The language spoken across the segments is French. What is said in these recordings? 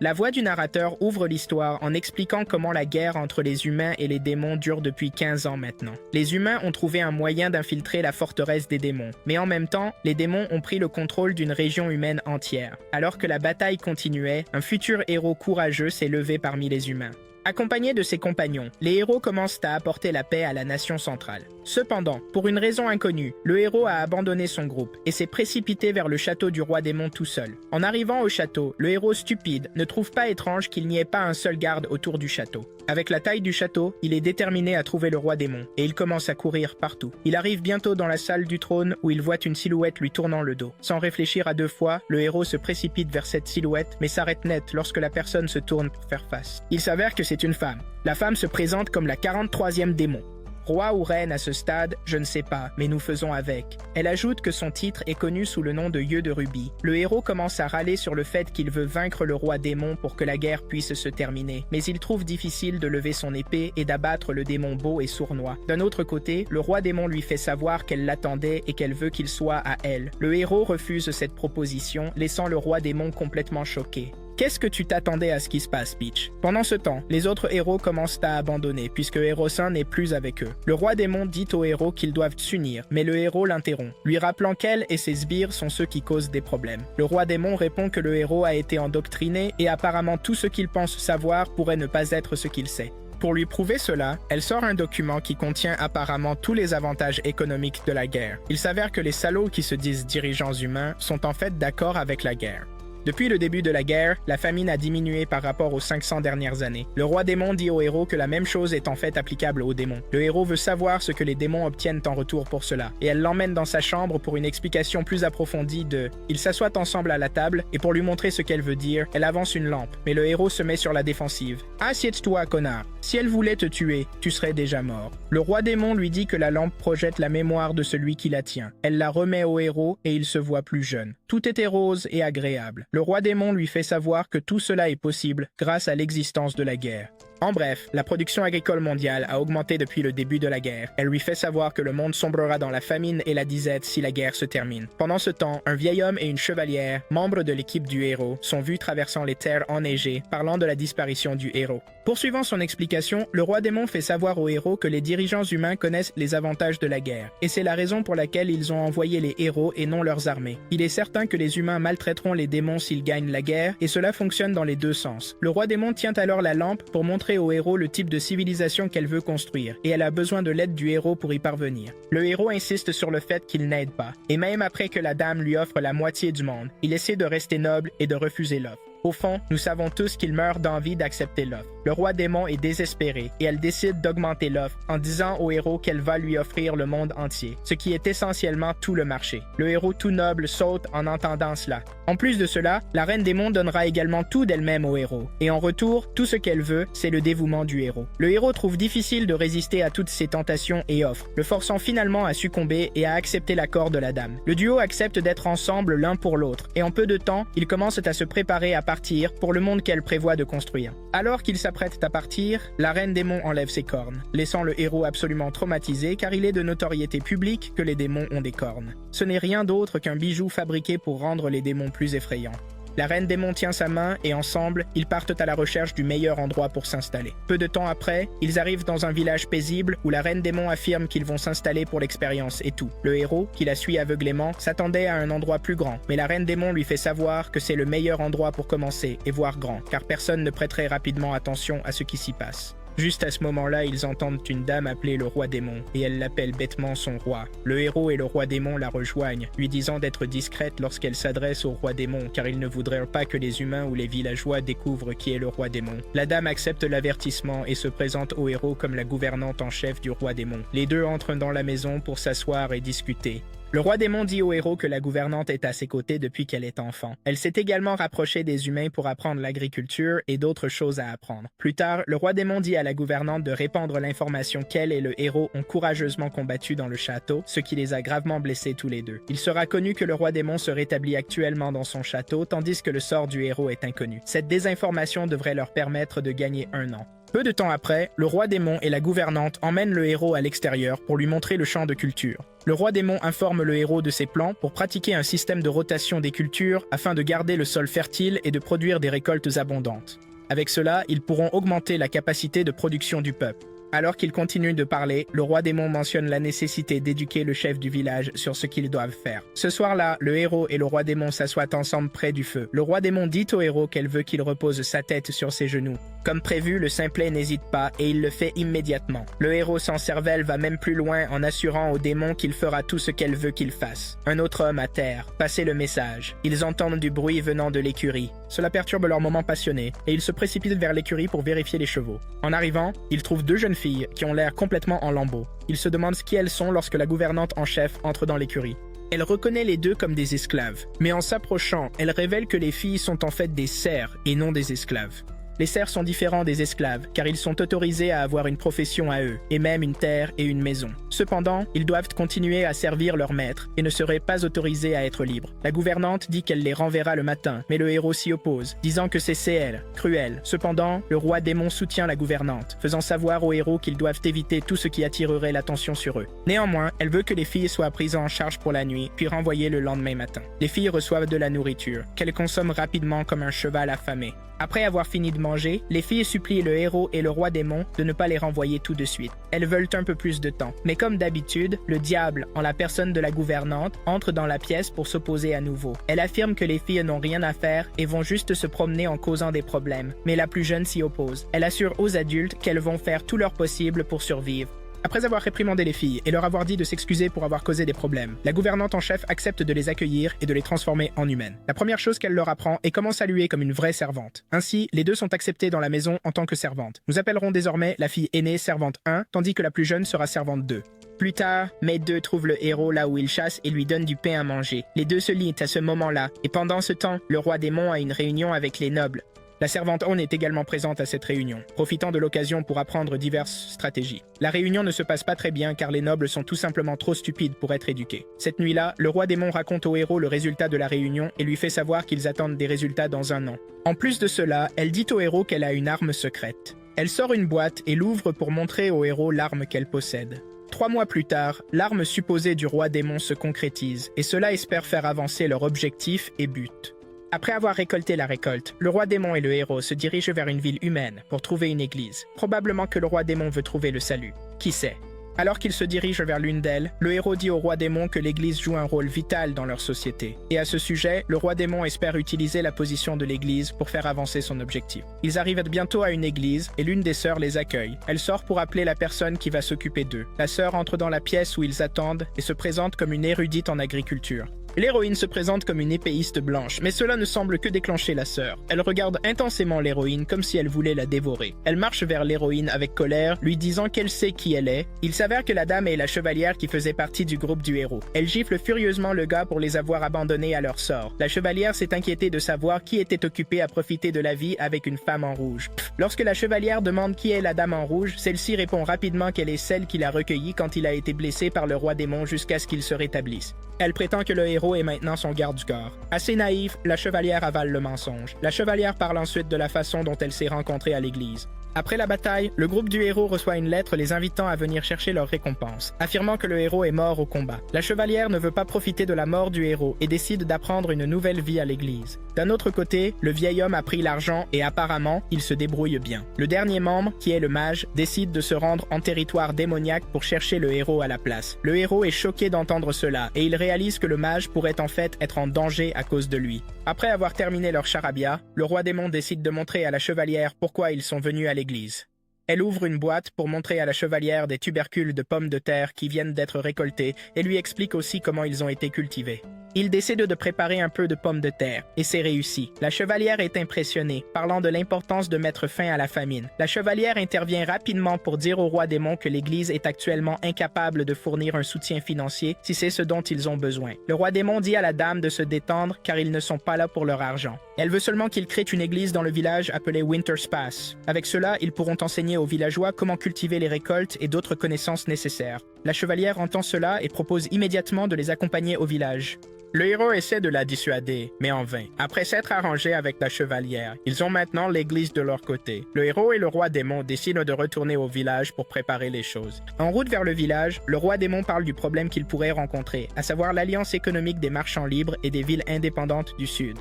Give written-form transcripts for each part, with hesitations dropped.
La voix du narrateur ouvre l'histoire en expliquant comment la guerre entre les humains et les démons dure depuis 15 ans maintenant. Les humains ont trouvé un moyen d'infiltrer la forteresse des démons, mais en même temps, les démons ont pris le contrôle d'une région humaine entière. Alors que la bataille continuait, un futur héros courageux s'est levé parmi les humains. Accompagnés de ses compagnons, les héros commencent à apporter la paix à la nation centrale. Cependant, pour une raison inconnue, le héros a abandonné son groupe et s'est précipité vers le château du roi démon tout seul. En arrivant au château, le héros stupide ne trouve pas étrange qu'il n'y ait pas un seul garde autour du château. Avec la taille du château, il est déterminé à trouver le roi démon et il commence à courir partout. Il arrive bientôt dans la salle du trône où il voit une silhouette lui tournant le dos. Sans réfléchir à deux fois, le héros se précipite vers cette silhouette mais s'arrête net lorsque la personne se tourne pour faire face. Il s'avère que c'est une femme. La femme se présente comme la 43e démon. Roi ou reine à ce stade, je ne sais pas, mais nous faisons avec. Elle ajoute que son titre est connu sous le nom de Yeux de Rubis. Le héros commence à râler sur le fait qu'il veut vaincre le roi démon pour que la guerre puisse se terminer, mais il trouve difficile de lever son épée et d'abattre le démon beau et sournois. D'un autre côté, le roi démon lui fait savoir qu'elle l'attendait et qu'elle veut qu'il soit à elle. Le héros refuse cette proposition, laissant le roi démon complètement choqué. Qu'est-ce que tu t'attendais à ce qui se passe, Peach? Pendant ce temps, les autres héros commencent à abandonner, puisque Héros Saint n'est plus avec eux. Le roi démon dit aux héros qu'ils doivent s'unir, mais le héros l'interrompt, lui rappelant qu'elle et ses sbires sont ceux qui causent des problèmes. Le roi démon répond que le héros a été endoctriné et apparemment tout ce qu'il pense savoir pourrait ne pas être ce qu'il sait. Pour lui prouver cela, elle sort un document qui contient apparemment tous les avantages économiques de la guerre. Il s'avère que les salauds qui se disent dirigeants humains sont en fait d'accord avec la guerre. Depuis le début de la guerre, la famine a diminué par rapport aux 500 dernières années. Le roi démon dit au héros que la même chose est en fait applicable aux démons. Le héros veut savoir ce que les démons obtiennent en retour pour cela, et elle l'emmène dans sa chambre pour une explication plus approfondie de... Ils s'assoient ensemble à la table, et pour lui montrer ce qu'elle veut dire, elle avance une lampe, mais le héros se met sur la défensive. « Assieds-toi, connard. Si elle voulait te tuer, tu serais déjà mort. » Le roi démon lui dit que la lampe projette la mémoire de celui qui la tient. Elle la remet au héros, et il se voit plus jeune. Tout était rose et agréable. Le roi démon lui fait savoir que tout cela est possible grâce à l'existence de la guerre. En bref, la production agricole mondiale a augmenté depuis le début de la guerre. Elle lui fait savoir que le monde sombrera dans la famine et la disette si la guerre se termine. Pendant ce temps, un vieil homme et une chevalière, membres de l'équipe du héros, sont vus traversant les terres enneigées, parlant de la disparition du héros. Poursuivant son explication, le roi démon fait savoir au héros que les dirigeants humains connaissent les avantages de la guerre, et c'est la raison pour laquelle ils ont envoyé les héros et non leurs armées. Il est certain que les humains maltraiteront les démons s'ils gagnent la guerre, et cela fonctionne dans les deux sens. Le roi démon tient alors la lampe pour montrer au héros le type de civilisation qu'elle veut construire, et elle a besoin de l'aide du héros pour y parvenir. Le héros insiste sur le fait qu'il n'aide pas, et même après que la dame lui offre la moitié du monde, il essaie de rester noble et de refuser l'offre. Au fond, nous savons tous qu'il meurt d'envie d'accepter l'offre. Le roi démon est désespéré et elle décide d'augmenter l'offre en disant au héros qu'elle va lui offrir le monde entier, ce qui est essentiellement tout le marché. Le héros tout noble saute en entendant cela. En plus de cela, la reine démon donnera également tout d'elle-même au héros. Et en retour, tout ce qu'elle veut, c'est le dévouement du héros. Le héros trouve difficile de résister à toutes ces tentations et offres, le forçant finalement à succomber et à accepter l'accord de la dame. Le duo accepte d'être ensemble l'un pour l'autre, et en peu de temps, ils commencent à se préparer à partir pour le monde qu'elle prévoit de construire. Alors qu'ils s'apprêtent à partir, la reine démon enlève ses cornes, laissant le héros absolument traumatisé car il est de notoriété publique que les démons ont des cornes. Ce n'est rien d'autre qu'un bijou fabriqué pour rendre les démons plus effrayants. La reine démon tient sa main et ensemble, ils partent à la recherche du meilleur endroit pour s'installer. Peu de temps après, ils arrivent dans un village paisible où la reine démon affirme qu'ils vont s'installer pour l'expérience et tout. Le héros, qui la suit aveuglément, s'attendait à un endroit plus grand, mais la reine démon lui fait savoir que c'est le meilleur endroit pour commencer et voir grand, car personne ne prêterait rapidement attention à ce qui s'y passe. Juste à ce moment-là, ils entendent une dame appeler le roi démon, et elle l'appelle bêtement son roi. Le héros et le roi démon la rejoignent, lui disant d'être discrète lorsqu'elle s'adresse au roi démon, car ils ne voudraient pas que les humains ou les villageois découvrent qui est le roi démon. La dame accepte l'avertissement et se présente au héros comme la gouvernante en chef du roi démon. Les deux entrent dans la maison pour s'asseoir et discuter. Le roi démon dit au héros que la gouvernante est à ses côtés depuis qu'elle est enfant. Elle s'est également rapprochée des humains pour apprendre l'agriculture et d'autres choses à apprendre. Plus tard, le roi démon dit à la gouvernante de répandre l'information qu'elle et le héros ont courageusement combattu dans le château, ce qui les a gravement blessés tous les deux. Il sera connu que le roi démon se rétablit actuellement dans son château, tandis que le sort du héros est inconnu. Cette désinformation devrait leur permettre de gagner un an. Peu de temps après, le roi démon et la gouvernante emmènent le héros à l'extérieur pour lui montrer le champ de culture. Le roi démon informe le héros de ses plans pour pratiquer un système de rotation des cultures afin de garder le sol fertile et de produire des récoltes abondantes. Avec cela, ils pourront augmenter la capacité de production du peuple. Alors qu'ils continuent de parler, le roi démon mentionne la nécessité d'éduquer le chef du village sur ce qu'ils doivent faire. Ce soir-là, le héros et le roi démon s'assoient ensemble près du feu. Le roi démon dit au héros qu'elle veut qu'il repose sa tête sur ses genoux. Comme prévu, le simplet n'hésite pas et il le fait immédiatement. Le héros sans cervelle va même plus loin en assurant au démon qu'il fera tout ce qu'elle veut qu'il fasse. Un autre homme à terre, passez le message. Ils entendent du bruit venant de l'écurie. Cela perturbe leur moment passionné et ils se précipitent vers l'écurie pour vérifier les chevaux. En arrivant, ils trouvent deux jeunes filles qui ont l'air complètement en lambeaux. Ils se demandent qui elles sont lorsque la gouvernante en chef entre dans l'écurie. Elle reconnaît les deux comme des esclaves, mais en s'approchant, elle révèle que les filles sont en fait des serfs et non des esclaves. Les serfs sont différents des esclaves, car ils sont autorisés à avoir une profession à eux, et même une terre et une maison. Cependant, ils doivent continuer à servir leur maître, et ne seraient pas autorisés à être libres. La gouvernante dit qu'elle les renverra le matin, mais le héros s'y oppose, disant que c'est elle, cruel. Cependant, le roi démon soutient la gouvernante, faisant savoir aux héros qu'ils doivent éviter tout ce qui attirerait l'attention sur eux. Néanmoins, elle veut que les filles soient prises en charge pour la nuit, puis renvoyées le lendemain matin. Les filles reçoivent de la nourriture, qu'elles consomment rapidement comme un cheval affamé. Après avoir fini de manger, les filles supplient le héros et le roi démon de ne pas les renvoyer tout de suite. Elles veulent un peu plus de temps. Mais comme d'habitude, le diable, en la personne de la gouvernante, entre dans la pièce pour s'opposer à nouveau. Elle affirme que les filles n'ont rien à faire et vont juste se promener en causant des problèmes. Mais la plus jeune s'y oppose. Elle assure aux adultes qu'elles vont faire tout leur possible pour survivre. Après avoir réprimandé les filles et leur avoir dit de s'excuser pour avoir causé des problèmes, la gouvernante en chef accepte de les accueillir et de les transformer en humaines. La première chose qu'elle leur apprend est comment saluer comme une vraie servante. Ainsi, les deux sont acceptés dans la maison en tant que servantes. Nous appellerons désormais la fille aînée servante 1, tandis que la plus jeune sera servante 2. Plus tard, Maître 2 trouve le héros là où il chasse et lui donne du pain à manger. Les deux se lient à ce moment-là, et pendant ce temps, le roi démon a une réunion avec les nobles. La servante Aune est également présente à cette réunion, profitant de l'occasion pour apprendre diverses stratégies. La réunion ne se passe pas très bien car les nobles sont tout simplement trop stupides pour être éduqués. Cette nuit-là, le roi démon raconte au héros le résultat de la réunion et lui fait savoir qu'ils attendent des résultats dans un an. En plus de cela, elle dit au héros qu'elle a une arme secrète. Elle sort une boîte et l'ouvre pour montrer au héros l'arme qu'elle possède. 3 mois plus tard, l'arme supposée du roi démon se concrétise et cela espère faire avancer leur objectif et but. Après avoir récolté la récolte, le roi démon et le héros se dirigent vers une ville humaine pour trouver une église. Probablement que le roi démon veut trouver le salut. Qui sait? Alors qu'ils se dirigent vers l'une d'elles, le héros dit au roi démon que l'église joue un rôle vital dans leur société. Et à ce sujet, le roi démon espère utiliser la position de l'église pour faire avancer son objectif. Ils arrivent bientôt à une église et l'une des sœurs les accueille. Elle sort pour appeler la personne qui va s'occuper d'eux. La sœur entre dans la pièce où ils attendent et se présente comme une érudite en agriculture. L'héroïne se présente comme une épéiste blanche, mais cela ne semble que déclencher la sœur. Elle regarde intensément l'héroïne comme si elle voulait la dévorer. Elle marche vers l'héroïne avec colère, lui disant qu'elle sait qui elle est. Il s'avère que la dame est la chevalière qui faisait partie du groupe du héros. Elle gifle furieusement le gars pour les avoir abandonnés à leur sort. La chevalière s'est inquiétée de savoir qui était occupé à profiter de la vie avec une femme en rouge. Lorsque la chevalière demande qui est la dame en rouge, celle-ci répond rapidement qu'elle est celle qui l'a recueillie quand il a été blessé par le roi démon jusqu'à ce qu'il se rétablisse. Elle prétend que le héros est maintenant son garde du corps. Assez naïve, la chevalière avale le mensonge. La chevalière parle ensuite de la façon dont elle s'est rencontrée à l'église. Après la bataille, le groupe du héros reçoit une lettre les invitant à venir chercher leur récompense, affirmant que le héros est mort au combat. La chevalière ne veut pas profiter de la mort du héros et décide d'apprendre une nouvelle vie à l'église. D'un autre côté, le vieil homme a pris l'argent et apparemment, il se débrouille bien. Le dernier membre, qui est le mage, décide de se rendre en territoire démoniaque pour chercher le héros à la place. Le héros est choqué d'entendre cela et il réalise que le mage pourrait en fait être en danger à cause de lui. Après avoir terminé leur charabia, le roi démon décide de montrer à la chevalière pourquoi ils sont venus à l'église. Elle ouvre une boîte pour montrer à la chevalière des tubercules de pommes de terre qui viennent d'être récoltés et lui explique aussi comment ils ont été cultivés. Il décide de préparer un peu de pommes de terre, et c'est réussi. La chevalière est impressionnée, parlant de l'importance de mettre fin à la famine. La chevalière intervient rapidement pour dire au roi démon que l'Église est actuellement incapable de fournir un soutien financier si c'est ce dont ils ont besoin. Le roi démon dit à la dame de se détendre car ils ne sont pas là pour leur argent. Elle veut seulement qu'ils créent une église dans le village appelée Winterspass. Avec cela, ils pourront enseigner aux villageois comment cultiver les récoltes et d'autres connaissances nécessaires. La chevalière entend cela et propose immédiatement de les accompagner au village. Le héros essaie de la dissuader, mais en vain. Après s'être arrangé avec la chevalière, ils ont maintenant l'église de leur côté. Le héros et le roi démon décident de retourner au village pour préparer les choses. En route vers le village, le roi démon parle du problème qu'il pourrait rencontrer, à savoir l'alliance économique des marchands libres et des villes indépendantes du sud.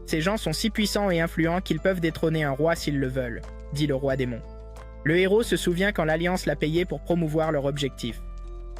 Ces gens sont si puissants et influents qu'ils peuvent détrôner un roi s'ils le veulent, dit le roi démon. Le héros se souvient quand l'alliance l'a payé pour promouvoir leur objectif.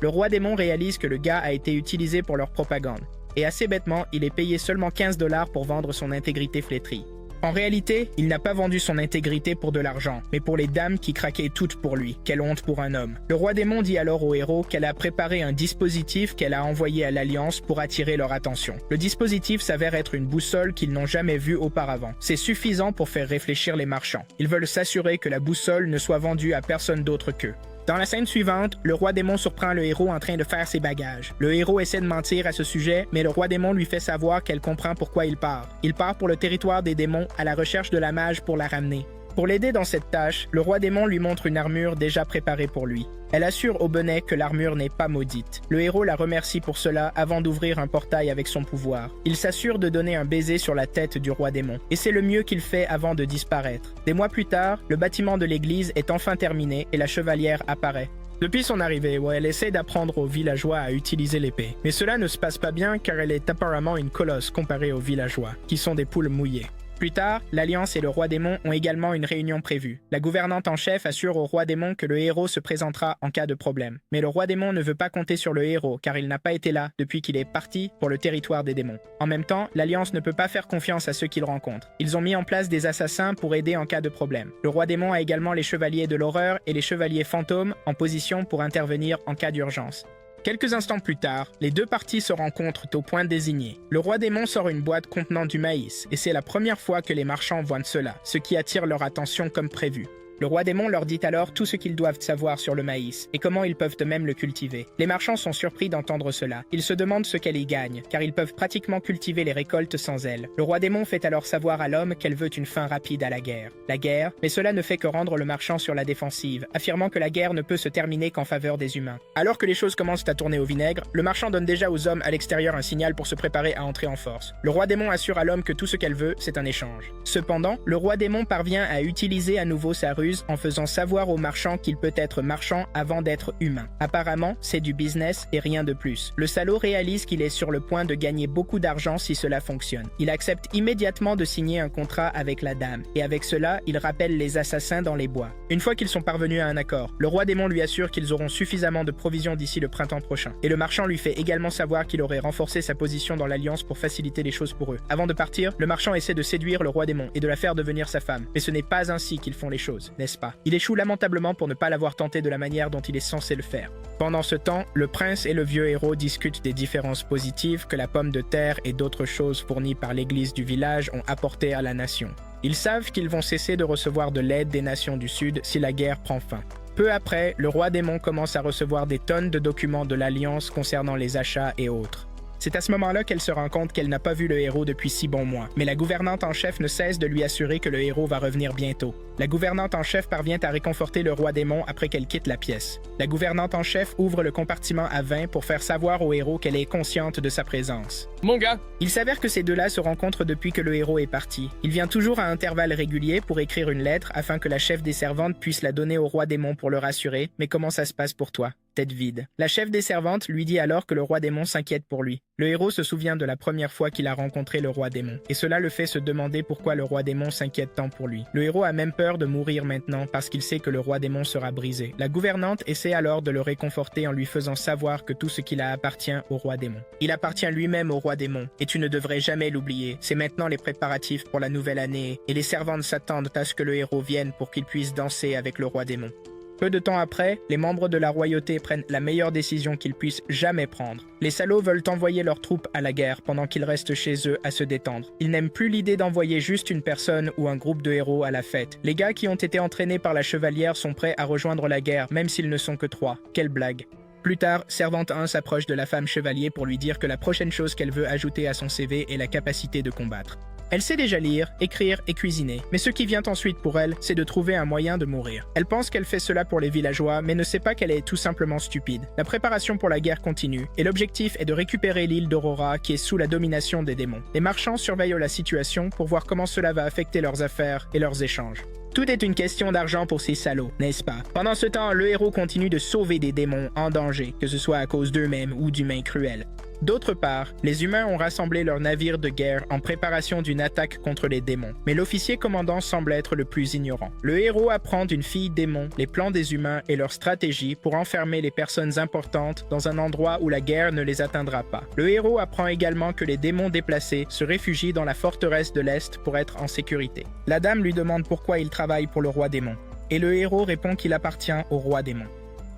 Le roi démon réalise que le gars a été utilisé pour leur propagande. Et assez bêtement, il est payé seulement 15$ pour vendre son intégrité flétrie. En réalité, il n'a pas vendu son intégrité pour de l'argent, mais pour les dames qui craquaient toutes pour lui. Quelle honte pour un homme. Le roi démon dit alors au héros qu'elle a préparé un dispositif qu'elle a envoyé à l'Alliance pour attirer leur attention. Le dispositif s'avère être une boussole qu'ils n'ont jamais vue auparavant. C'est suffisant pour faire réfléchir les marchands. Ils veulent s'assurer que la boussole ne soit vendue à personne d'autre qu'eux. Dans la scène suivante, le roi démon surprend le héros en train de faire ses bagages. Le héros essaie de mentir à ce sujet, mais le roi démon lui fait savoir qu'elle comprend pourquoi il part. Il part pour le territoire des démons à la recherche de la mage pour la ramener. Pour l'aider dans cette tâche, le roi démon lui montre une armure déjà préparée pour lui. Elle assure au bonnet que l'armure n'est pas maudite. Le héros la remercie pour cela avant d'ouvrir un portail avec son pouvoir. Il s'assure de donner un baiser sur la tête du roi démon. Et c'est le mieux qu'il fait avant de disparaître. Des mois plus tard, le bâtiment de l'église est enfin terminé et la chevalière apparaît. Depuis son arrivée, elle essaie d'apprendre aux villageois à utiliser l'épée. Mais cela ne se passe pas bien car elle est apparemment une colosse comparée aux villageois, qui sont des poules mouillées. Plus tard, l'Alliance et le roi démon ont également une réunion prévue. La gouvernante en chef assure au roi démon que le héros se présentera en cas de problème. Mais le roi démon ne veut pas compter sur le héros car il n'a pas été là depuis qu'il est parti pour le territoire des démons. En même temps, l'Alliance ne peut pas faire confiance à ceux qu'il rencontre. Ils ont mis en place des assassins pour aider en cas de problème. Le roi démon a également les chevaliers de l'horreur et les chevaliers fantômes en position pour intervenir en cas d'urgence. Quelques instants plus tard, les deux parties se rencontrent au point désigné. Le roi démon sort une boîte contenant du maïs, et c'est la première fois que les marchands voient cela, ce qui attire leur attention comme prévu. Le roi démon leur dit alors tout ce qu'ils doivent savoir sur le maïs, et comment ils peuvent eux-mêmes le cultiver. Les marchands sont surpris d'entendre cela. Ils se demandent ce qu'elle y gagne, car ils peuvent pratiquement cultiver les récoltes sans elle. Le roi démon fait alors savoir à l'homme qu'elle veut une fin rapide à la guerre. La guerre, mais cela ne fait que rendre le marchand sur la défensive, affirmant que la guerre ne peut se terminer qu'en faveur des humains. Alors que les choses commencent à tourner au vinaigre, le marchand donne déjà aux hommes à l'extérieur un signal pour se préparer à entrer en force. Le roi démon assure à l'homme que tout ce qu'elle veut, c'est un échange. Cependant, le roi démon parvient à utiliser à nouveau sa ruse en faisant savoir au marchand qu'il peut être marchand avant d'être humain. Apparemment, c'est du business et rien de plus. Le salaud réalise qu'il est sur le point de gagner beaucoup d'argent si cela fonctionne. Il accepte immédiatement de signer un contrat avec la dame, et avec cela, il rappelle les assassins dans les bois. Une fois qu'ils sont parvenus à un accord, le roi démon lui assure qu'ils auront suffisamment de provisions d'ici le printemps prochain. Et le marchand lui fait également savoir qu'il aurait renforcé sa position dans l'alliance pour faciliter les choses pour eux. Avant de partir, le marchand essaie de séduire le roi démon et de la faire devenir sa femme. Mais ce n'est pas ainsi qu'ils font les choses, n'est-ce pas? Il échoue lamentablement pour ne pas l'avoir tenté de la manière dont il est censé le faire. Pendant ce temps, le prince et le vieux héros discutent des différences positives que la pomme de terre et d'autres choses fournies par l'église du village ont apportées à la nation. Ils savent qu'ils vont cesser de recevoir de l'aide des nations du Sud si la guerre prend fin. Peu après, le roi démon commence à recevoir des tonnes de documents de l'Alliance concernant les achats et autres. C'est à ce moment-là qu'elle se rend compte qu'elle n'a pas vu le héros depuis 6 bons mois, mais la gouvernante en chef ne cesse de lui assurer que le héros va revenir bientôt. La gouvernante en chef parvient à réconforter le roi démon après qu'elle quitte la pièce. La gouvernante en chef ouvre le compartiment à vin pour faire savoir au héros qu'elle est consciente de sa présence. Mon gars! Il s'avère que ces deux-là se rencontrent depuis que le héros est parti. Il vient toujours à intervalles réguliers pour écrire une lettre afin que la chef des servantes puisse la donner au roi démon pour le rassurer. Mais comment ça se passe pour toi? Tête vide. La chef des servantes lui dit alors que le roi démon s'inquiète pour lui. Le héros se souvient de la première fois qu'il a rencontré le roi démon, et cela le fait se demander pourquoi le roi démon s'inquiète tant pour lui. Le héros a même peur de mourir maintenant parce qu'il sait que le roi démon sera brisé. La gouvernante essaie alors de le réconforter en lui faisant savoir que tout ce qu'il a appartient au roi démon. Il appartient lui-même au roi démon, et tu ne devrais jamais l'oublier. C'est maintenant les préparatifs pour la nouvelle année, et les servantes s'attendent à ce que le héros vienne pour qu'il puisse danser avec le roi démon. Peu de temps après, les membres de la royauté prennent la meilleure décision qu'ils puissent jamais prendre. Les salauds veulent envoyer leurs troupes à la guerre pendant qu'ils restent chez eux à se détendre. Ils n'aiment plus l'idée d'envoyer juste une personne ou un groupe de héros à la fête. Les gars qui ont été entraînés par la chevalière sont prêts à rejoindre la guerre, même s'ils ne sont que 3. Quelle blague! Plus tard, Servante 1 s'approche de la femme chevalier pour lui dire que la prochaine chose qu'elle veut ajouter à son CV est la capacité de combattre. Elle sait déjà lire, écrire et cuisiner, mais ce qui vient ensuite pour elle, c'est de trouver un moyen de mourir. Elle pense qu'elle fait cela pour les villageois, mais ne sait pas qu'elle est tout simplement stupide. La préparation pour la guerre continue, et l'objectif est de récupérer l'île d'Aurora qui est sous la domination des démons. Les marchands surveillent la situation pour voir comment cela va affecter leurs affaires et leurs échanges. Tout est une question d'argent pour ces salauds, n'est-ce pas? Pendant ce temps, le héros continue de sauver des démons en danger, que ce soit à cause d'eux-mêmes ou d'humains cruels. D'autre part, les humains ont rassemblé leurs navires de guerre en préparation d'une attaque contre les démons, mais l'officier commandant semble être le plus ignorant. Le héros apprend d'une fille démon les plans des humains et leur stratégie pour enfermer les personnes importantes dans un endroit où la guerre ne les atteindra pas. Le héros apprend également que les démons déplacés se réfugient dans la forteresse de l'Est pour être en sécurité. La dame lui demande pourquoi il travaille pour le roi démon, et le héros répond qu'il appartient au roi démon.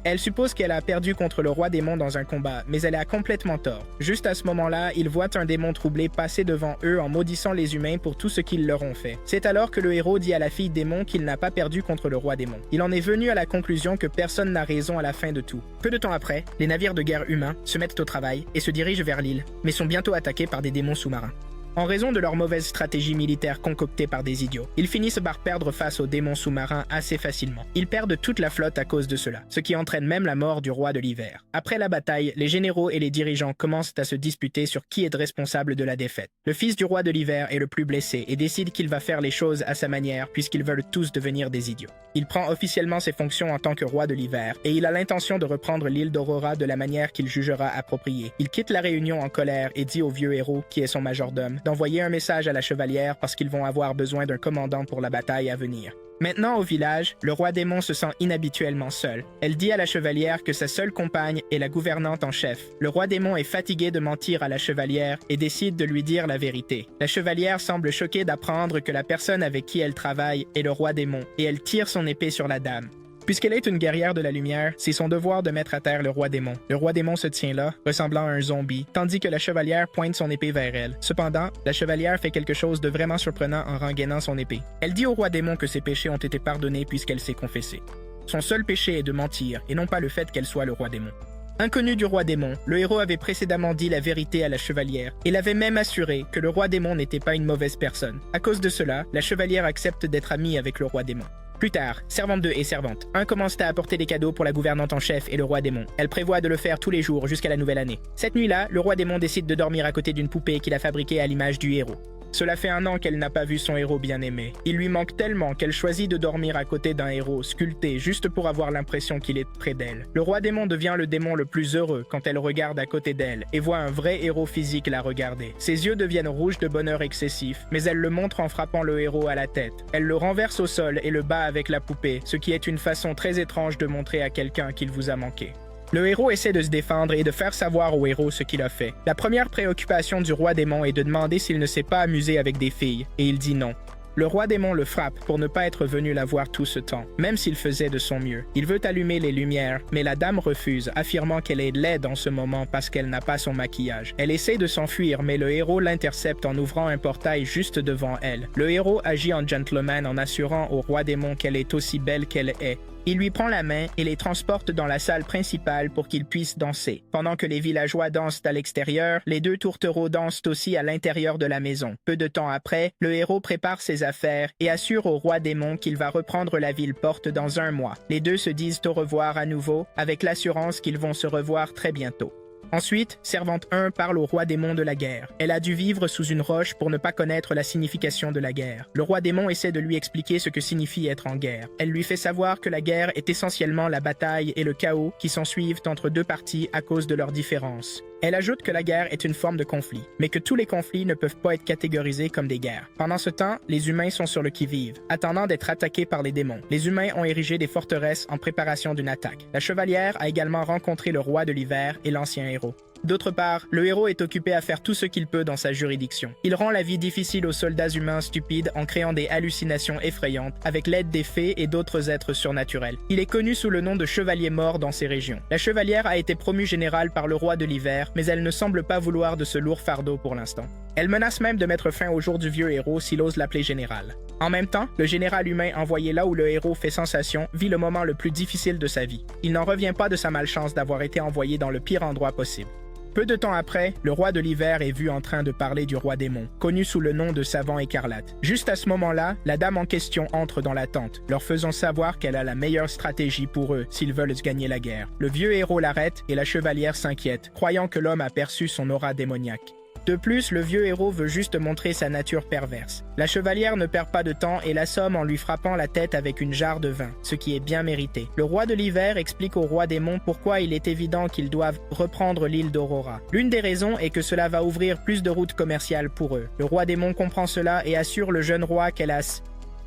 Elle suppose qu'elle a perdu contre le roi démon dans un combat, mais elle a complètement tort. Juste à ce moment-là, ils voient un démon troublé passer devant eux en maudissant les humains pour tout ce qu'ils leur ont fait. C'est alors que le héros dit à la fille démon qu'il n'a pas perdu contre le roi démon. Il en est venu à la conclusion que personne n'a raison à la fin de tout. Peu de temps après, les navires de guerre humains se mettent au travail et se dirigent vers l'île, mais sont bientôt attaqués par des démons sous-marins. En raison de leur mauvaise stratégie militaire concoctée par des idiots, ils finissent par perdre face aux démons sous-marins assez facilement. Ils perdent toute la flotte à cause de cela, ce qui entraîne même la mort du roi de l'hiver. Après la bataille, les généraux et les dirigeants commencent à se disputer sur qui est responsable de la défaite. Le fils du roi de l'hiver est le plus blessé et décide qu'il va faire les choses à sa manière puisqu'ils veulent tous devenir des idiots. Il prend officiellement ses fonctions en tant que roi de l'hiver et il a l'intention de reprendre l'île d'Aurora de la manière qu'il jugera appropriée. Il quitte la réunion en colère et dit au vieux héros, qui est son majordome, d'envoyer un message à la chevalière parce qu'ils vont avoir besoin d'un commandant pour la bataille à venir. Maintenant au village, le roi démon se sent inhabituellement seul. Elle dit à la chevalière que sa seule compagne est la gouvernante en chef. Le roi démon est fatigué de mentir à la chevalière et décide de lui dire la vérité. La chevalière semble choquée d'apprendre que la personne avec qui elle travaille est le roi démon et elle tire son épée sur la dame. Puisqu'elle est une guerrière de la lumière, c'est son devoir de mettre à terre le roi démon. Le roi démon se tient là, ressemblant à un zombie, tandis que la chevalière pointe son épée vers elle. Cependant, la chevalière fait quelque chose de vraiment surprenant en rengainant son épée. Elle dit au roi démon que ses péchés ont été pardonnés puisqu'elle s'est confessée. Son seul péché est de mentir, et non pas le fait qu'elle soit le roi démon. Inconnu du roi démon, le héros avait précédemment dit la vérité à la chevalière, et l'avait même assuré que le roi démon n'était pas une mauvaise personne. À cause de cela, la chevalière accepte d'être amie avec le roi démon. Plus tard, Servante 2 et Servante 1 commencent à apporter des cadeaux pour la gouvernante en chef et le roi démon. Elle prévoit de le faire tous les jours jusqu'à la nouvelle année. Cette nuit-là, le roi démon décide de dormir à côté d'une poupée qu'il a fabriquée à l'image du héros. Cela fait 1 an qu'elle n'a pas vu son héros bien-aimé. Il lui manque tellement qu'elle choisit de dormir à côté d'un héros sculpté juste pour avoir l'impression qu'il est près d'elle. Le roi démon devient le démon le plus heureux quand elle regarde à côté d'elle et voit un vrai héros physique la regarder. Ses yeux deviennent rouges de bonheur excessif, mais elle le montre en frappant le héros à la tête. Elle le renverse au sol et le bat avec la poupée, ce qui est une façon très étrange de montrer à quelqu'un qu'il vous a manqué. Le héros essaie de se défendre et de faire savoir au héros ce qu'il a fait. La première préoccupation du roi démon est de demander s'il ne s'est pas amusé avec des filles, et il dit non. Le roi démon le frappe pour ne pas être venu la voir tout ce temps, même s'il faisait de son mieux. Il veut allumer les lumières, mais la dame refuse, affirmant qu'elle est laide en ce moment parce qu'elle n'a pas son maquillage. Elle essaie de s'enfuir, mais le héros l'intercepte en ouvrant un portail juste devant elle. Le héros agit en gentleman en assurant au roi démon qu'elle est aussi belle qu'elle est. Il lui prend la main et les transporte dans la salle principale pour qu'ils puissent danser. Pendant que les villageois dansent à l'extérieur, les 2 tourtereaux dansent aussi à l'intérieur de la maison. Peu de temps après, le héros prépare ses affaires et assure au roi démon qu'il va reprendre la ville porte dans 1 mois. Les 2 se disent au revoir à nouveau, avec l'assurance qu'ils vont se revoir très bientôt. Ensuite, Servante 1 parle au roi démon de la guerre. Elle a dû vivre sous une roche pour ne pas connaître la signification de la guerre. Le roi démon essaie de lui expliquer ce que signifie être en guerre. Elle lui fait savoir que la guerre est essentiellement la bataille et le chaos qui s'ensuivent entre 2 parties à cause de leurs différences. Elle ajoute que la guerre est une forme de conflit, mais que tous les conflits ne peuvent pas être catégorisés comme des guerres. Pendant ce temps, les humains sont sur le qui-vive, attendant d'être attaqués par les démons. Les humains ont érigé des forteresses en préparation d'une attaque. La chevalière a également rencontré le roi de l'hiver et l'ancien héros. D'autre part, le héros est occupé à faire tout ce qu'il peut dans sa juridiction. Il rend la vie difficile aux soldats humains stupides en créant des hallucinations effrayantes avec l'aide des fées et d'autres êtres surnaturels. Il est connu sous le nom de chevalier mort dans ces régions. La chevalière a été promue générale par le roi de l'hiver, mais elle ne semble pas vouloir de ce lourd fardeau pour l'instant. Elle menace même de mettre fin au jour du vieux héros s'il ose l'appeler général. En même temps, le général humain envoyé là où le héros fait sensation vit le moment le plus difficile de sa vie. Il n'en revient pas de sa malchance d'avoir été envoyé dans le pire endroit possible. Peu de temps après, le roi de l'hiver est vu en train de parler du roi démon, connu sous le nom de Savant Écarlate. Juste à ce moment-là, la dame en question entre dans la tente, leur faisant savoir qu'elle a la meilleure stratégie pour eux s'ils veulent gagner la guerre. Le vieux héros l'arrête et la chevalière s'inquiète, croyant que l'homme a perçu son aura démoniaque. De plus, le vieux héros veut juste montrer sa nature perverse. La chevalière ne perd pas de temps et l'assomme en lui frappant la tête avec une jarre de vin, ce qui est bien mérité. Le roi de l'hiver explique au roi démon pourquoi il est évident qu'ils doivent reprendre l'île d'Aurora. L'une des raisons est que cela va ouvrir plus de routes commerciales pour eux. Le roi démon comprend cela et assure le jeune roi qu'elle a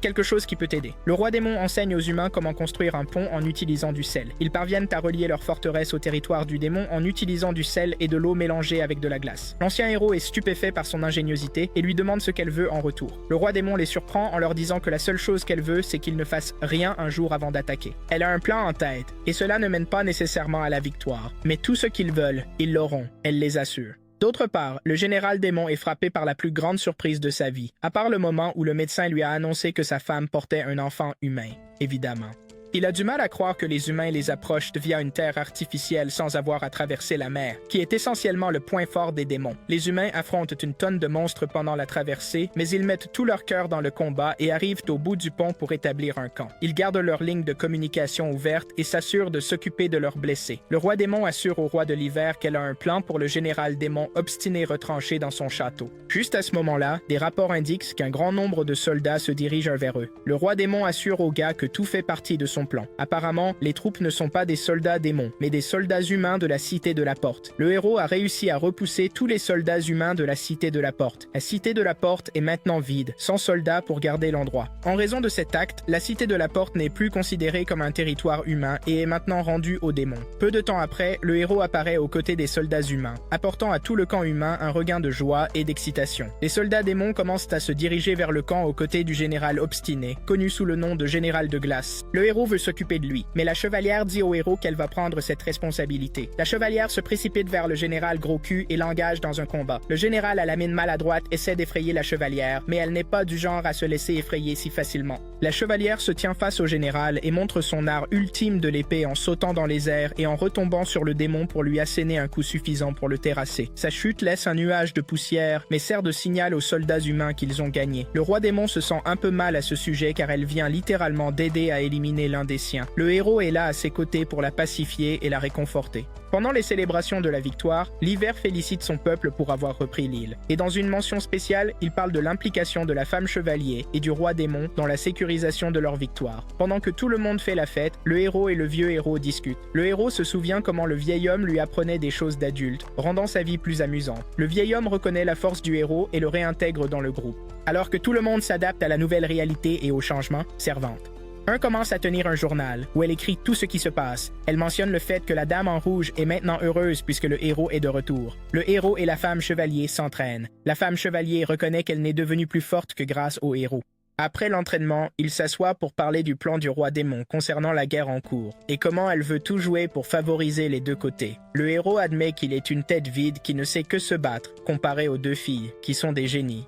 quelque chose qui peut aider. Le roi démon enseigne aux humains comment construire un pont en utilisant du sel. Ils parviennent à relier leur forteresse au territoire du démon en utilisant du sel et de l'eau mélangée avec de la glace. L'ancien héros est stupéfait par son ingéniosité et lui demande ce qu'elle veut en retour. Le roi démon les surprend en leur disant que la seule chose qu'elle veut, c'est qu'ils ne fassent rien un jour avant d'attaquer. Elle a un plan en tête, et cela ne mène pas nécessairement à la victoire. Mais tout ce qu'ils veulent, ils l'auront, elle les assure. D'autre part, le général démon est frappé par la plus grande surprise de sa vie, à part le moment où le médecin lui a annoncé que sa femme portait un enfant humain, évidemment. Il a du mal à croire que les humains les approchent via une terre artificielle sans avoir à traverser la mer, qui est essentiellement le point fort des démons. Les humains affrontent une tonne de monstres pendant la traversée, mais ils mettent tout leur cœur dans le combat et arrivent au bout du pont pour établir un camp. Ils gardent leur ligne de communication ouverte et s'assurent de s'occuper de leurs blessés. Le roi démon assure au roi de l'hiver qu'elle a un plan pour le général démon obstiné retranché dans son château. Juste à ce moment-là, des rapports indiquent qu'un grand nombre de soldats se dirigent vers eux. Le roi démon assure aux gars que tout fait partie de son plan. Apparemment, les troupes ne sont pas des soldats démons, mais des soldats humains de la Cité de la Porte. Le héros a réussi à repousser tous les soldats humains de la Cité de la Porte. La Cité de la Porte est maintenant vide, sans soldats pour garder l'endroit. En raison de cet acte, la Cité de la Porte n'est plus considérée comme un territoire humain et est maintenant rendue aux démons. Peu de temps après, le héros apparaît aux côtés des soldats humains, apportant à tout le camp humain un regain de joie et d'excitation. Les soldats démons commencent à se diriger vers le camp aux côtés du général obstiné, connu sous le nom de général de glace. Le héros veut s'occuper de lui, mais la chevalière dit au héros qu'elle va prendre cette responsabilité. La chevalière se précipite vers le général gros cul et l'engage dans un combat. Le général à la mine maladroite essaie d'effrayer la chevalière, mais elle n'est pas du genre à se laisser effrayer si facilement. La chevalière se tient face au général et montre son art ultime de l'épée en sautant dans les airs et en retombant sur le démon pour lui asséner un coup suffisant pour le terrasser. Sa chute laisse un nuage de poussière, mais sert de signal aux soldats humains qu'ils ont gagné. Le roi démon se sent un peu mal à ce sujet car elle vient littéralement d'aider à éliminer l'un des siens. Le héros est là à ses côtés pour la pacifier et la réconforter. Pendant les célébrations de la victoire, l'hiver félicite son peuple pour avoir repris l'île. Et dans une mention spéciale, il parle de l'implication de la femme chevalier et du roi démon dans la sécurisation de leur victoire. Pendant que tout le monde fait la fête, le héros et le vieux héros discutent. Le héros se souvient comment le vieil homme lui apprenait des choses d'adulte, rendant sa vie plus amusante. Le vieil homme reconnaît la force du héros et le réintègre dans le groupe. Alors que tout le monde s'adapte à la nouvelle réalité et au changement, Servante. Un commence à tenir un journal, où elle écrit tout ce qui se passe. Elle mentionne le fait que la dame en rouge est maintenant heureuse puisque le héros est de retour. Le héros et la femme chevalier s'entraînent. La femme chevalier reconnaît qu'elle n'est devenue plus forte que grâce au héros. Après l'entraînement, il s'assoit pour parler du plan du roi démon concernant la guerre en cours, et comment elle veut tout jouer pour favoriser les deux côtés. Le héros admet qu'il est une tête vide qui ne sait que se battre, comparé aux deux filles, qui sont des génies.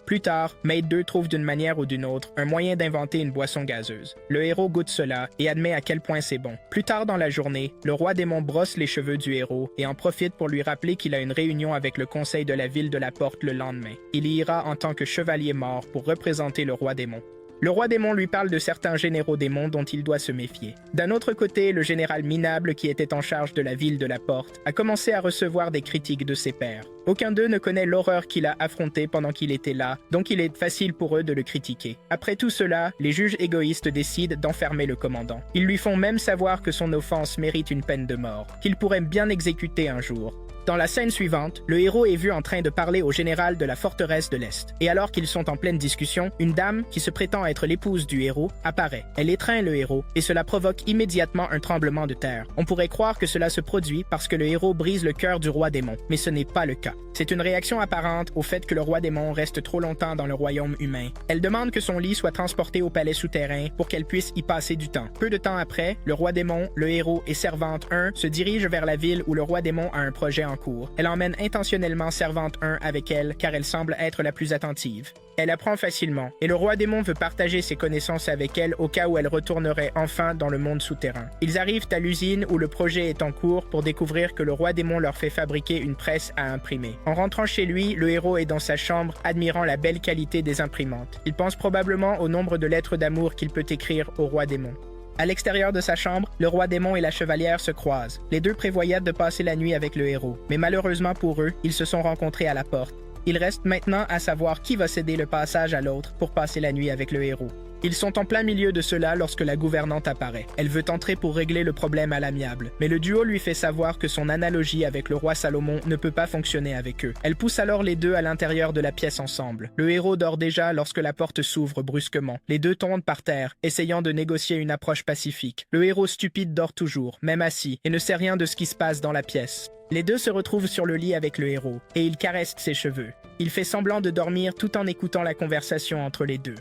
Plus tard, Maid 2 trouve d'une manière ou d'une autre un moyen d'inventer une boisson gazeuse. Le héros goûte cela et admet à quel point c'est bon. Plus tard dans la journée, le roi démon brosse les cheveux du héros et en profite pour lui rappeler qu'il a une réunion avec le conseil de la ville de la Porte le lendemain. Il y ira en tant que chevalier mort pour représenter le roi démon. Le roi démon lui parle de certains généraux démons dont il doit se méfier. D'un autre côté, le général minable qui était en charge de la ville de la Porte a commencé à recevoir des critiques de ses pairs. Aucun d'eux ne connaît l'horreur qu'il a affrontée pendant qu'il était là, donc il est facile pour eux de le critiquer. Après tout cela, les juges égoïstes décident d'enfermer le commandant. Ils lui font même savoir que son offense mérite une peine de mort, qu'il pourrait bien exécuter un jour. Dans la scène suivante, le héros est vu en train de parler au général de la forteresse de l'Est. Et alors qu'ils sont en pleine discussion, une dame, qui se prétend être l'épouse du héros, apparaît. Elle étreint le héros, et cela provoque immédiatement un tremblement de terre. On pourrait croire que cela se produit parce que le héros brise le cœur du roi démon, mais ce n'est pas le cas. C'est une réaction apparente au fait que le roi démon reste trop longtemps dans le royaume humain. Elle demande que son lit soit transporté au palais souterrain pour qu'elle puisse y passer du temps. Peu de temps après, le roi démon, le héros et Servante 1 se dirigent vers la ville où le roi démon a un projet en cours. Elle emmène intentionnellement Servante 1 avec elle car elle semble être la plus attentive. Elle apprend facilement, et le roi démon veut partager ses connaissances avec elle au cas où elle retournerait enfin dans le monde souterrain. Ils arrivent à l'usine où le projet est en cours pour découvrir que le roi démon leur fait fabriquer une presse à imprimer. En rentrant chez lui, le héros est dans sa chambre, admirant la belle qualité des imprimantes. Il pense probablement au nombre de lettres d'amour qu'il peut écrire au roi démon. À l'extérieur de sa chambre, le roi démon et la chevalière se croisent. Les deux prévoyaient de passer la nuit avec le héros, mais malheureusement pour eux, ils se sont rencontrés à la porte. Il reste maintenant à savoir qui va céder le passage à l'autre pour passer la nuit avec le héros. Ils sont en plein milieu de cela lorsque la gouvernante apparaît. Elle veut entrer pour régler le problème à l'amiable, mais le duo lui fait savoir que son analogie avec le roi Salomon ne peut pas fonctionner avec eux. Elle pousse alors les deux à l'intérieur de la pièce ensemble. Le héros dort déjà lorsque la porte s'ouvre brusquement. Les deux tombent par terre, essayant de négocier une approche pacifique. Le héros stupide dort toujours, même assis, et ne sait rien de ce qui se passe dans la pièce. Les deux se retrouvent sur le lit avec le héros, et il caresse ses cheveux. Il fait semblant de dormir tout en écoutant la conversation entre les deux.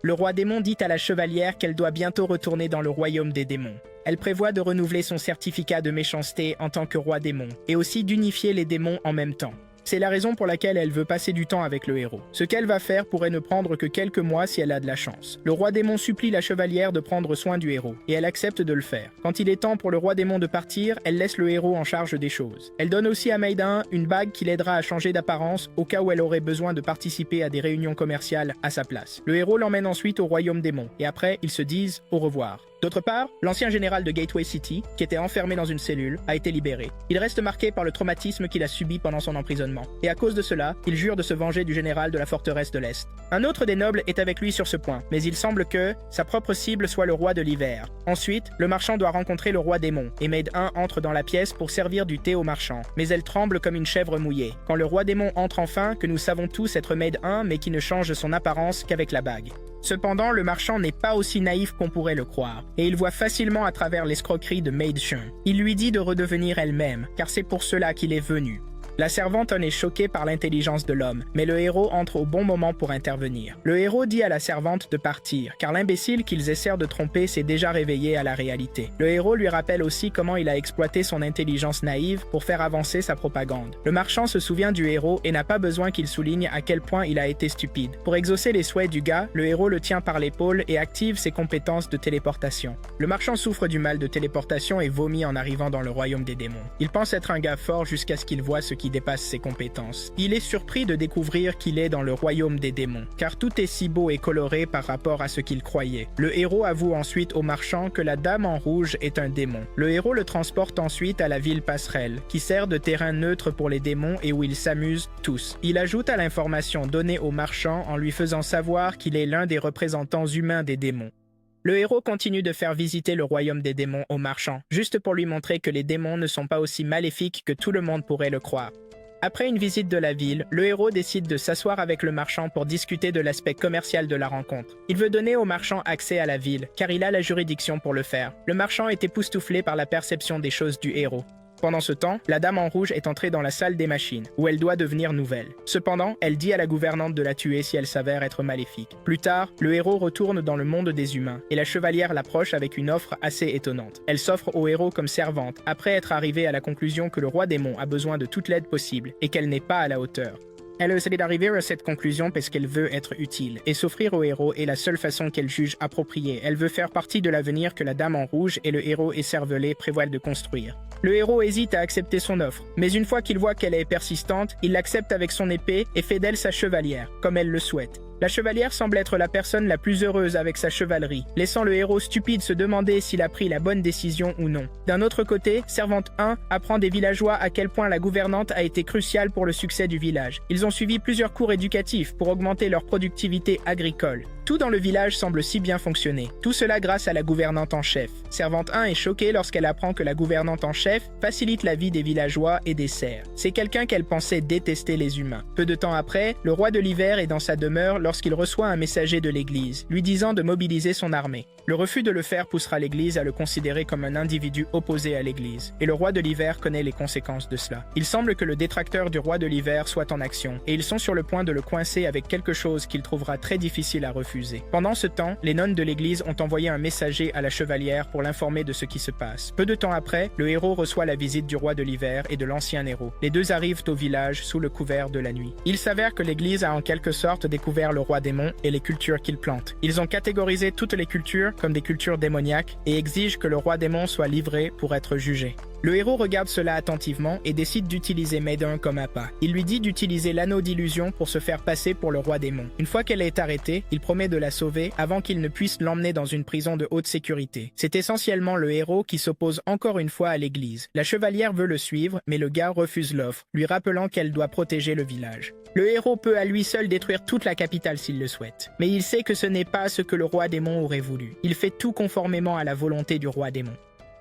Le roi démon dit à la chevalière qu'elle doit bientôt retourner dans le royaume des démons. Elle prévoit de renouveler son certificat de méchanceté en tant que roi démon, et aussi d'unifier les démons en même temps. C'est la raison pour laquelle elle veut passer du temps avec le héros. Ce qu'elle va faire pourrait ne prendre que quelques mois si elle a de la chance. Le roi démon supplie la chevalière de prendre soin du héros, et elle accepte de le faire. Quand il est temps pour le roi démon de partir, elle laisse le héros en charge des choses. Elle donne aussi à Maid 1 une bague qui l'aidera à changer d'apparence au cas où elle aurait besoin de participer à des réunions commerciales à sa place. Le héros l'emmène ensuite au royaume démon, et après, ils se disent au revoir. D'autre part, l'ancien général de Gateway City, qui était enfermé dans une cellule, a été libéré. Il reste marqué par le traumatisme qu'il a subi pendant son emprisonnement. Et à cause de cela, il jure de se venger du général de la forteresse de l'Est. Un autre des nobles est avec lui sur ce point, mais il semble que sa propre cible soit le roi de l'hiver. Ensuite, le marchand doit rencontrer le roi démon, et Maid 1 entre dans la pièce pour servir du thé au marchand. Mais elle tremble comme une chèvre mouillée. Quand le roi démon entre enfin, que nous savons tous être Maid 1, mais qui ne change son apparence qu'avec la bague. Cependant, le marchand n'est pas aussi naïf qu'on pourrait le croire, et il voit facilement à travers l'escroquerie de Maid Shun. Il lui dit de redevenir elle-même, car c'est pour cela qu'il est venu. La servante en est choquée par l'intelligence de l'homme, mais le héros entre au bon moment pour intervenir. Le héros dit à la servante de partir, car l'imbécile qu'ils essaient de tromper s'est déjà réveillé à la réalité. Le héros lui rappelle aussi comment il a exploité son intelligence naïve pour faire avancer sa propagande. Le marchand se souvient du héros et n'a pas besoin qu'il souligne à quel point il a été stupide. Pour exaucer les souhaits du gars, le héros le tient par l'épaule et active ses compétences de téléportation. Le marchand souffre du mal de téléportation et vomit en arrivant dans le royaume des démons. Il pense être un gars fort jusqu'à ce qu'il voit ce qui dépasse ses compétences. Il est surpris de découvrir qu'il est dans le royaume des démons, car tout est si beau et coloré par rapport à ce qu'il croyait. Le héros avoue ensuite au marchand que la dame en rouge est un démon. Le héros le transporte ensuite à la ville passerelle, qui sert de terrain neutre pour les démons et où ils s'amusent tous. Il ajoute à l'information donnée au marchand en lui faisant savoir qu'il est l'un des représentants humains des démons. Le héros continue de faire visiter le royaume des démons au marchand, juste pour lui montrer que les démons ne sont pas aussi maléfiques que tout le monde pourrait le croire. Après une visite de la ville, le héros décide de s'asseoir avec le marchand pour discuter de l'aspect commercial de la rencontre. Il veut donner au marchand accès à la ville, car il a la juridiction pour le faire. Le marchand est époustouflé par la perception des choses du héros. Pendant ce temps, la dame en rouge est entrée dans la salle des machines, où elle doit devenir nouvelle. Cependant, elle dit à la gouvernante de la tuer si elle s'avère être maléfique. Plus tard, le héros retourne dans le monde des humains, et la chevalière l'approche avec une offre assez étonnante. Elle s'offre au héros comme servante, après être arrivée à la conclusion que le roi démon a besoin de toute l'aide possible, et qu'elle n'est pas à la hauteur. Elle essaie d'arriver à cette conclusion parce qu'elle veut être utile, et s'offrir au héros est la seule façon qu'elle juge appropriée. Elle veut faire partie de l'avenir que la dame en rouge et le héros écervelé prévoient de construire. Le héros hésite à accepter son offre, mais une fois qu'il voit qu'elle est persistante, il l'accepte avec son épée et fait d'elle sa chevalière, comme elle le souhaite. La chevalière semble être la personne la plus heureuse avec sa chevalerie, laissant le héros stupide se demander s'il a pris la bonne décision ou non. D'un autre côté, Servante 1 apprend des villageois à quel point la gouvernante a été cruciale pour le succès du village. Ils ont suivi plusieurs cours éducatifs pour augmenter leur productivité agricole. Tout dans le village semble si bien fonctionner. Tout cela grâce à la gouvernante en chef. Servante 1 est choquée lorsqu'elle apprend que la gouvernante en chef facilite la vie des villageois et des serfs. C'est quelqu'un qu'elle pensait détester les humains. Peu de temps après, le roi de l'hiver est dans sa demeure lorsqu'il reçoit un messager de l'église, lui disant de mobiliser son armée. Le refus de le faire poussera l'église à le considérer comme un individu opposé à l'église, et le roi de l'hiver connaît les conséquences de cela. Il semble que le détracteur du roi de l'hiver soit en action, et ils sont sur le point de le coincer avec quelque chose qu'il trouvera très difficile à refuser. refusé. Pendant ce temps, les nonnes de l'église ont envoyé un messager à la chevalière pour l'informer de ce qui se passe. Peu de temps après, le héros reçoit la visite du roi de l'hiver et de l'ancien héros. Les deux arrivent au village sous le couvert de la nuit. Il s'avère que l'église a en quelque sorte découvert le roi démon et les cultures qu'il plante. Ils ont catégorisé toutes les cultures comme des cultures démoniaques et exigent que le roi démon soit livré pour être jugé. Le héros regarde cela attentivement et décide d'utiliser Maiden comme appât. Il lui dit d'utiliser l'anneau d'illusion pour se faire passer pour le roi démon. Une fois qu'elle est arrêtée, il promet de la sauver avant qu'il ne puisse l'emmener dans une prison de haute sécurité. C'est essentiellement le héros qui s'oppose encore une fois à l'église. La chevalière veut le suivre, mais le gars refuse l'offre, lui rappelant qu'elle doit protéger le village. Le héros peut à lui seul détruire toute la capitale s'il le souhaite. Mais il sait que ce n'est pas ce que le roi démon aurait voulu. Il fait tout conformément à la volonté du roi démon.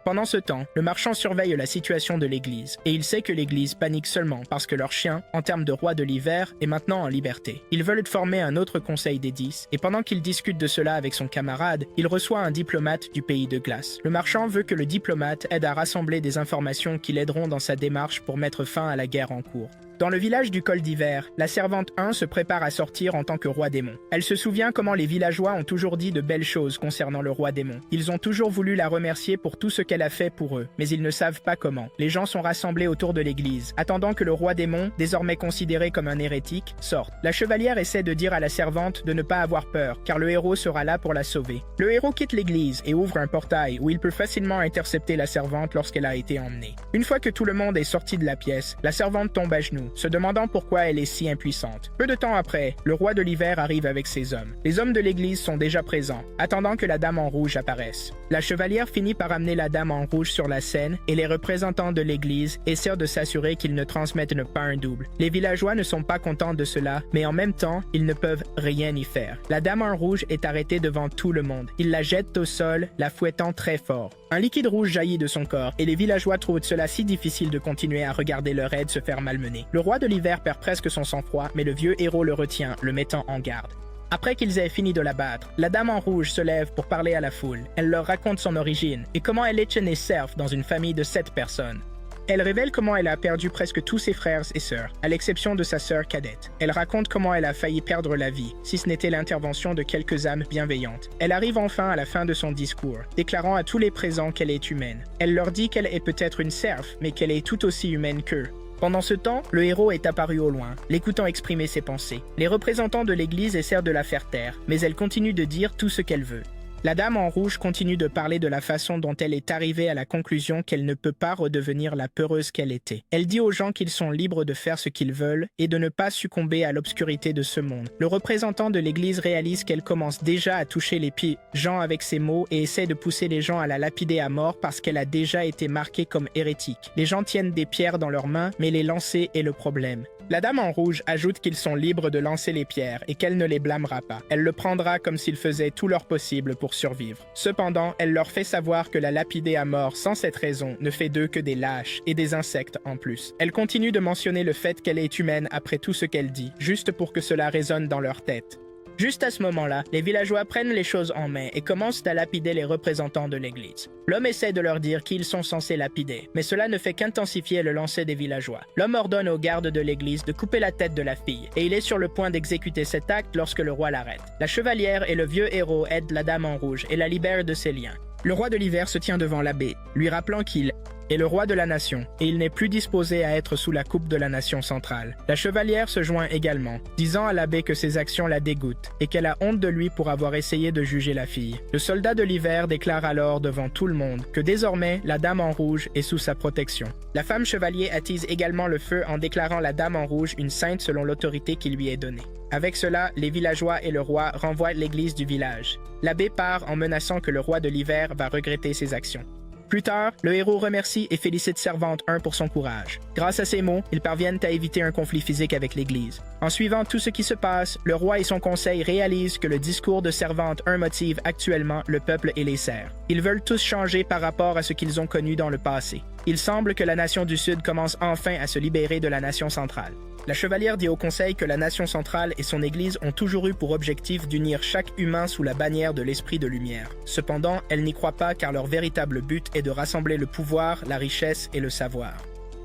Pendant ce temps, le marchand surveille la situation de l'église, et il sait que l'église panique seulement parce que leur chien, en termes de roi de l'hiver, est maintenant en liberté. Ils veulent former un autre conseil des 10, et pendant qu'il discute de cela avec son camarade, il reçoit un diplomate du pays de glace. Le marchand veut que le diplomate aide à rassembler des informations qui l'aideront dans sa démarche pour mettre fin à la guerre en cours. Dans le village du col d'hiver, la servante 1 se prépare à sortir en tant que roi démon. Elle se souvient comment les villageois ont toujours dit de belles choses concernant le roi démon. Ils ont toujours voulu la remercier pour tout ce qu'elle a fait pour eux, mais ils ne savent pas comment. Les gens sont rassemblés autour de l'église, attendant que le roi démon, désormais considéré comme un hérétique, sorte. La chevalière essaie de dire à la servante de ne pas avoir peur, car le héros sera là pour la sauver. Le héros quitte l'église et ouvre un portail où il peut facilement intercepter la servante lorsqu'elle a été emmenée. Une fois que tout le monde est sorti de la pièce, la servante tombe à genoux, se demandant pourquoi elle est si impuissante. Peu de temps après, le roi de l'hiver arrive avec ses hommes. Les hommes de l'église sont déjà présents, attendant que la dame en rouge apparaisse. La chevalière finit par amener la dame en rouge sur la scène et les représentants de l'église essaient de s'assurer qu'ils ne transmettent pas un double. Les villageois ne sont pas contents de cela, mais en même temps, ils ne peuvent rien y faire. La dame en rouge est arrêtée devant tout le monde. Ils la jettent au sol, la fouettant très fort. Un liquide rouge jaillit de son corps et les villageois trouvent cela si difficile de continuer à regarder leur aide se faire malmener. Le roi de l'hiver perd presque son sang-froid, mais le vieux héros le retient, le mettant en garde. Après qu'ils aient fini de la battre, la dame en rouge se lève pour parler à la foule. Elle leur raconte son origine et comment elle est née serf dans une famille de 7 personnes. Elle révèle comment elle a perdu presque tous ses frères et sœurs, à l'exception de sa sœur cadette. Elle raconte comment elle a failli perdre la vie, si ce n'était l'intervention de quelques âmes bienveillantes. Elle arrive enfin à la fin de son discours, déclarant à tous les présents qu'elle est humaine. Elle leur dit qu'elle est peut-être une serf, mais qu'elle est tout aussi humaine qu'eux. Pendant ce temps, le héros est apparu au loin, l'écoutant exprimer ses pensées. Les représentants de l'église essaient de la faire taire, mais elle continue de dire tout ce qu'elle veut. La dame en rouge continue de parler de la façon dont elle est arrivée à la conclusion qu'elle ne peut pas redevenir la peureuse qu'elle était. Elle dit aux gens qu'ils sont libres de faire ce qu'ils veulent et de ne pas succomber à l'obscurité de ce monde. Le représentant de l'église réalise qu'elle commence déjà à toucher les pieds gens avec ses mots et essaie de pousser les gens à la lapider à mort parce qu'elle a déjà été marquée comme hérétique. Les gens tiennent des pierres dans leurs mains, mais les lancer est le problème. La dame en rouge ajoute qu'ils sont libres de lancer les pierres et qu'elle ne les blâmera pas. Elle le prendra comme s'ils faisaient tout leur possible pour survivre. Cependant, elle leur fait savoir que la lapider à mort sans cette raison ne fait d'eux que des lâches et des insectes en plus. Elle continue de mentionner le fait qu'elle est humaine après tout ce qu'elle dit, juste pour que cela résonne dans leur tête. Juste à ce moment-là, les villageois prennent les choses en main et commencent à lapider les représentants de l'église. L'homme essaie de leur dire qu'ils sont censés lapider, mais cela ne fait qu'intensifier le lancer des villageois. L'homme ordonne aux gardes de l'église de couper la tête de la fille, et il est sur le point d'exécuter cet acte lorsque le roi l'arrête. La chevalière et le vieux héros aident la dame en rouge et la libèrent de ses liens. Le roi de l'hiver se tient devant l'abbé, lui rappelant qu'il est le roi de la nation, et il n'est plus disposé à être sous la coupe de la nation centrale. La chevalière se joint également, disant à l'abbé que ses actions la dégoûtent, et qu'elle a honte de lui pour avoir essayé de juger la fille. Le soldat de l'hiver déclare alors devant tout le monde que désormais, la dame en rouge est sous sa protection. La femme chevalier attise également le feu en déclarant la dame en rouge une sainte selon l'autorité qui lui est donnée. Avec cela, les villageois et le roi renvoient l'église du village. L'abbé part en menaçant que le roi de l'hiver va regretter ses actions. Plus tard, le héros remercie et félicite Servante 1 pour son courage. Grâce à ces mots, ils parviennent à éviter un conflit physique avec l'Église. En suivant tout ce qui se passe, le roi et son conseil réalisent que le discours de Servante 1 motive actuellement le peuple et les serfs. Ils veulent tous changer par rapport à ce qu'ils ont connu dans le passé. Il semble que la nation du Sud commence enfin à se libérer de la nation centrale. La chevalière dit au conseil que la nation centrale et son église ont toujours eu pour objectif d'unir chaque humain sous la bannière de l'esprit de lumière. Cependant, elle n'y croit pas car leur véritable but est de rassembler le pouvoir, la richesse et le savoir.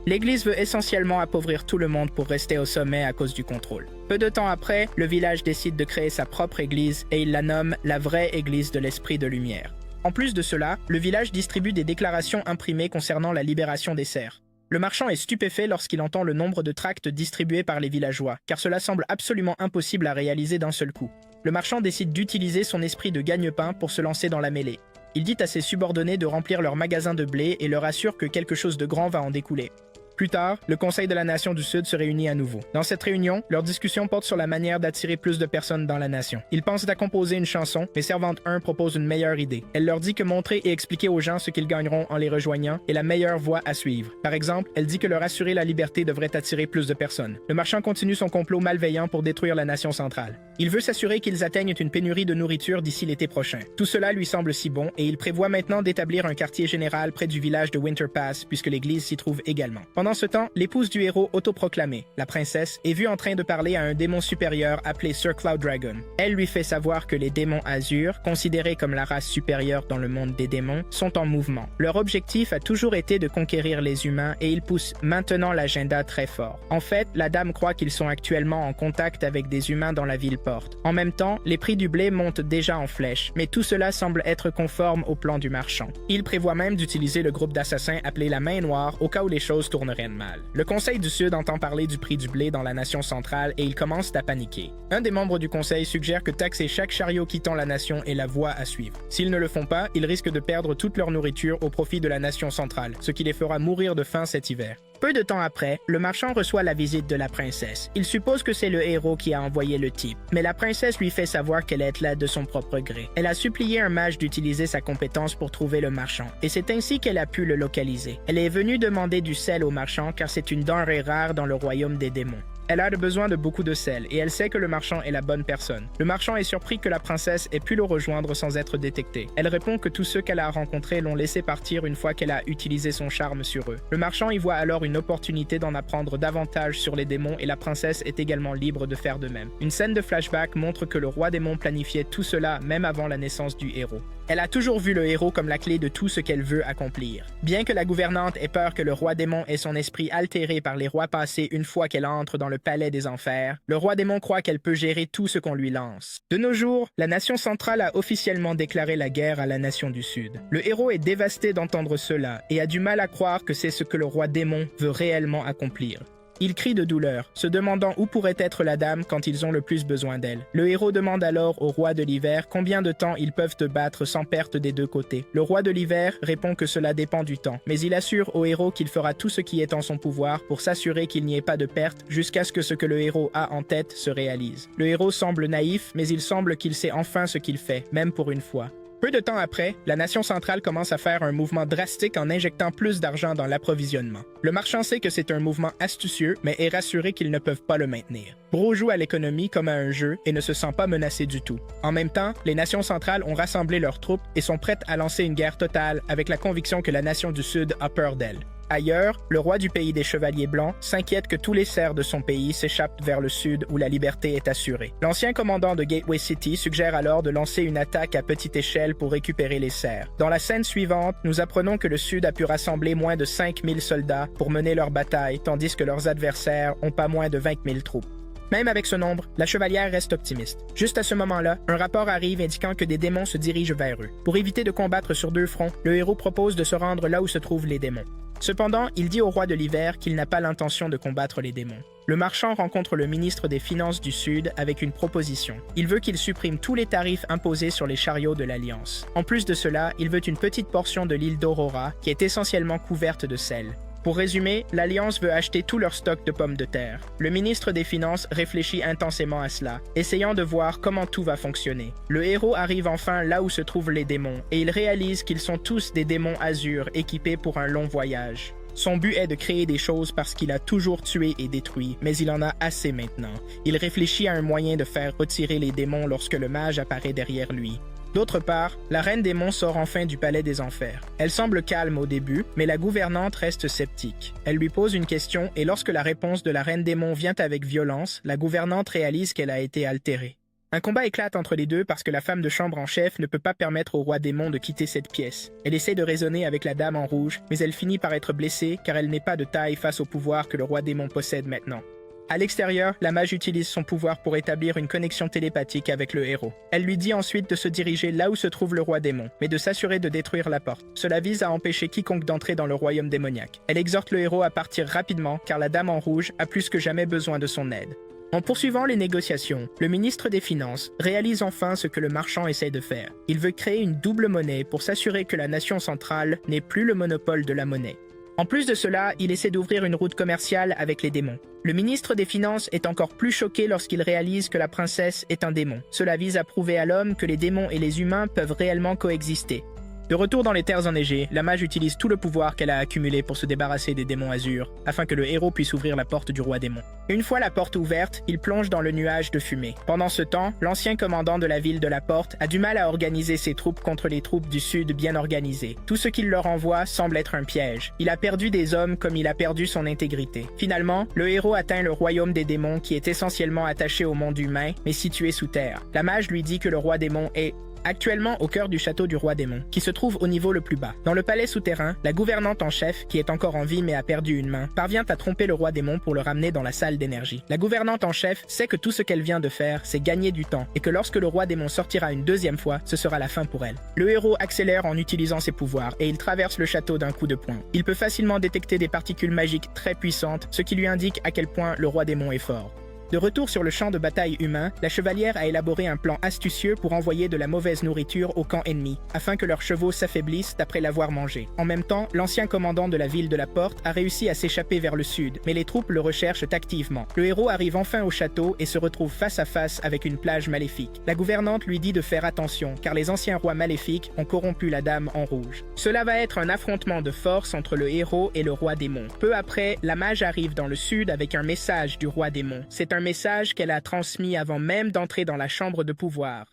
L'Église veut essentiellement appauvrir tout le monde pour rester au sommet à cause du contrôle. Peu de temps après, le village décide de créer sa propre église et il la nomme la vraie Église de l'Esprit de Lumière. En plus de cela, le village distribue des déclarations imprimées concernant la libération des serfs. Le marchand est stupéfait lorsqu'il entend le nombre de tracts distribués par les villageois, car cela semble absolument impossible à réaliser d'un seul coup. Le marchand décide d'utiliser son esprit de gagne-pain pour se lancer dans la mêlée. Il dit à ses subordonnés de remplir leur magasin de blé et leur assure que quelque chose de grand va en découler. Plus tard, le Conseil de la Nation du Sud se réunit à nouveau. Dans cette réunion, leur discussion porte sur la manière d'attirer plus de personnes dans la nation. Ils pensent à composer une chanson, mais Servante 1 propose une meilleure idée. Elle leur dit que montrer et expliquer aux gens ce qu'ils gagneront en les rejoignant est la meilleure voie à suivre. Par exemple, elle dit que leur assurer la liberté devrait attirer plus de personnes. Le marchand continue son complot malveillant pour détruire la nation centrale. Il veut s'assurer qu'ils atteignent une pénurie de nourriture d'ici l'été prochain. Tout cela lui semble si bon et il prévoit maintenant d'établir un quartier général près du village de Winter Pass puisque l'église s'y trouve également. Pendant ce temps, l'épouse du héros autoproclamé, la princesse, est vue en train de parler à un démon supérieur appelé Sir Cloud Dragon. Elle lui fait savoir que les démons azur, considérés comme la race supérieure dans le monde des démons, sont en mouvement. Leur objectif a toujours été de conquérir les humains et ils poussent maintenant l'agenda très fort. En fait, la dame croit qu'ils sont actuellement en contact avec des humains dans la ville porte. En même temps, les prix du blé montent déjà en flèche, mais tout cela semble être conforme au plan du marchand. Il prévoit même d'utiliser le groupe d'assassins appelé la Main Noire au cas où les choses tourneraient mal. Le Conseil du Sud entend parler du prix du blé dans la nation centrale et ils commencent à paniquer. Un des membres du Conseil suggère que taxer chaque chariot quittant la nation est la voie à suivre. S'ils ne le font pas, ils risquent de perdre toute leur nourriture au profit de la nation centrale, ce qui les fera mourir de faim cet hiver. Peu de temps après, le marchand reçoit la visite de la princesse. Il suppose que c'est le héros qui a envoyé le type, mais la princesse lui fait savoir qu'elle est là de son propre gré. Elle a supplié un mage d'utiliser sa compétence pour trouver le marchand, et c'est ainsi qu'elle a pu le localiser. Elle est venue demander du sel au marchand car c'est une denrée rare dans le royaume des démons. Elle a besoin de beaucoup de sel et elle sait que le marchand est la bonne personne. Le marchand est surpris que la princesse ait pu le rejoindre sans être détectée. Elle répond que tous ceux qu'elle a rencontrés l'ont laissé partir une fois qu'elle a utilisé son charme sur eux. Le marchand y voit alors une opportunité d'en apprendre davantage sur les démons et la princesse est également libre de faire de même. Une scène de flashback montre que le roi démon planifiait tout cela même avant la naissance du héros. Elle a toujours vu le héros comme la clé de tout ce qu'elle veut accomplir. Bien que la gouvernante ait peur que le roi démon ait son esprit altéré par les rois passés une fois qu'elle entre dans le palais des enfers, le roi démon croit qu'elle peut gérer tout ce qu'on lui lance. De nos jours, la nation centrale a officiellement déclaré la guerre à la nation du Sud. Le héros est dévasté d'entendre cela et a du mal à croire que c'est ce que le roi démon veut réellement accomplir. Il crie de douleur, se demandant où pourrait être la dame quand ils ont le plus besoin d'elle. Le héros demande alors au roi de l'hiver combien de temps ils peuvent te battre sans perte des deux côtés. Le roi de l'hiver répond que cela dépend du temps, mais il assure au héros qu'il fera tout ce qui est en son pouvoir pour s'assurer qu'il n'y ait pas de perte jusqu'à ce que le héros a en tête se réalise. Le héros semble naïf, mais il semble qu'il sait enfin ce qu'il fait, même pour une fois. Peu de temps après, la nation centrale commence à faire un mouvement drastique en injectant plus d'argent dans l'approvisionnement. Le marchand sait que c'est un mouvement astucieux, mais est rassuré qu'ils ne peuvent pas le maintenir. Bro joue à l'économie comme à un jeu et ne se sent pas menacé du tout. En même temps, les nations centrales ont rassemblé leurs troupes et sont prêtes à lancer une guerre totale avec la conviction que la nation du Sud a peur d'elle. Ailleurs, le roi du pays des Chevaliers Blancs s'inquiète que tous les serfs de son pays s'échappent vers le sud où la liberté est assurée. L'ancien commandant de Gateway City suggère alors de lancer une attaque à petite échelle pour récupérer les serfs. Dans la scène suivante, nous apprenons que le sud a pu rassembler moins de 5000 soldats pour mener leur bataille, tandis que leurs adversaires ont pas moins de 20 000 troupes. Même avec ce nombre, la chevalière reste optimiste. Juste à ce moment-là, un rapport arrive indiquant que des démons se dirigent vers eux. Pour éviter de combattre sur deux fronts, le héros propose de se rendre là où se trouvent les démons. Cependant, il dit au roi de l'hiver qu'il n'a pas l'intention de combattre les démons. Le marchand rencontre le ministre des Finances du Sud avec une proposition. Il veut qu'il supprime tous les tarifs imposés sur les chariots de l'Alliance. En plus de cela, il veut une petite portion de l'île d'Aurora qui est essentiellement couverte de sel. Pour résumer, l'Alliance veut acheter tout leur stock de pommes de terre. Le ministre des Finances réfléchit intensément à cela, essayant de voir comment tout va fonctionner. Le héros arrive enfin là où se trouvent les démons, et il réalise qu'ils sont tous des démons azur équipés pour un long voyage. Son but est de créer des choses parce qu'il a toujours tué et détruit, mais il en a assez maintenant. Il réfléchit à un moyen de faire retirer les démons lorsque le mage apparaît derrière lui. D'autre part, la Reine Démon sort enfin du Palais des Enfers. Elle semble calme au début, mais la gouvernante reste sceptique. Elle lui pose une question et lorsque la réponse de la Reine Démon vient avec violence, la gouvernante réalise qu'elle a été altérée. Un combat éclate entre les deux parce que la femme de chambre en chef ne peut pas permettre au roi démon de quitter cette pièce. Elle essaie de raisonner avec la dame en rouge, mais elle finit par être blessée car elle n'est pas de taille face au pouvoir que le roi démon possède maintenant. À l'extérieur, la mage utilise son pouvoir pour établir une connexion télépathique avec le héros. Elle lui dit ensuite de se diriger là où se trouve le roi démon, mais de s'assurer de détruire la porte. Cela vise à empêcher quiconque d'entrer dans le royaume démoniaque. Elle exhorte le héros à partir rapidement car la dame en rouge a plus que jamais besoin de son aide. En poursuivant les négociations, le ministre des Finances réalise enfin ce que le marchand essaie de faire. Il veut créer une double monnaie pour s'assurer que la nation centrale n'ait plus le monopole de la monnaie. En plus de cela, il essaie d'ouvrir une route commerciale avec les démons. Le ministre des Finances est encore plus choqué lorsqu'il réalise que la princesse est un démon. Cela vise à prouver à l'homme que les démons et les humains peuvent réellement coexister. De retour dans les terres enneigées, la mage utilise tout le pouvoir qu'elle a accumulé pour se débarrasser des démons azur, afin que le héros puisse ouvrir la porte du roi démon. Une fois la porte ouverte, il plonge dans le nuage de fumée. Pendant ce temps, l'ancien commandant de la ville de la Porte a du mal à organiser ses troupes contre les troupes du sud bien organisées. Tout ce qu'il leur envoie semble être un piège. Il a perdu des hommes comme il a perdu son intégrité. Finalement, le héros atteint le royaume des démons qui est essentiellement attaché au monde humain, mais situé sous terre. La mage lui dit que le roi démon est actuellement au cœur du château du roi démon, qui se trouve au niveau le plus bas. Dans le palais souterrain, la gouvernante en chef, qui est encore en vie mais a perdu une main, parvient à tromper le roi démon pour le ramener dans la salle d'énergie. La gouvernante en chef sait que tout ce qu'elle vient de faire, c'est gagner du temps, et que lorsque le roi démon sortira une deuxième fois, ce sera la fin pour elle. Le héros accélère en utilisant ses pouvoirs, et il traverse le château d'un coup de poing. Il peut facilement détecter des particules magiques très puissantes, ce qui lui indique à quel point le roi démon est fort. De retour sur le champ de bataille humain, la chevalière a élaboré un plan astucieux pour envoyer de la mauvaise nourriture au camp ennemi, afin que leurs chevaux s'affaiblissent après l'avoir mangé. En même temps, l'ancien commandant de la ville de la Porte a réussi à s'échapper vers le sud, mais les troupes le recherchent activement. Le héros arrive enfin au château et se retrouve face à face avec une plage maléfique. La gouvernante lui dit de faire attention, car les anciens rois maléfiques ont corrompu la dame en rouge. Cela va être un affrontement de force entre le héros et le roi démon. Peu après, la mage arrive dans le sud avec un message du roi démon. C'est un message qu'elle a transmis avant même d'entrer dans la chambre de pouvoir.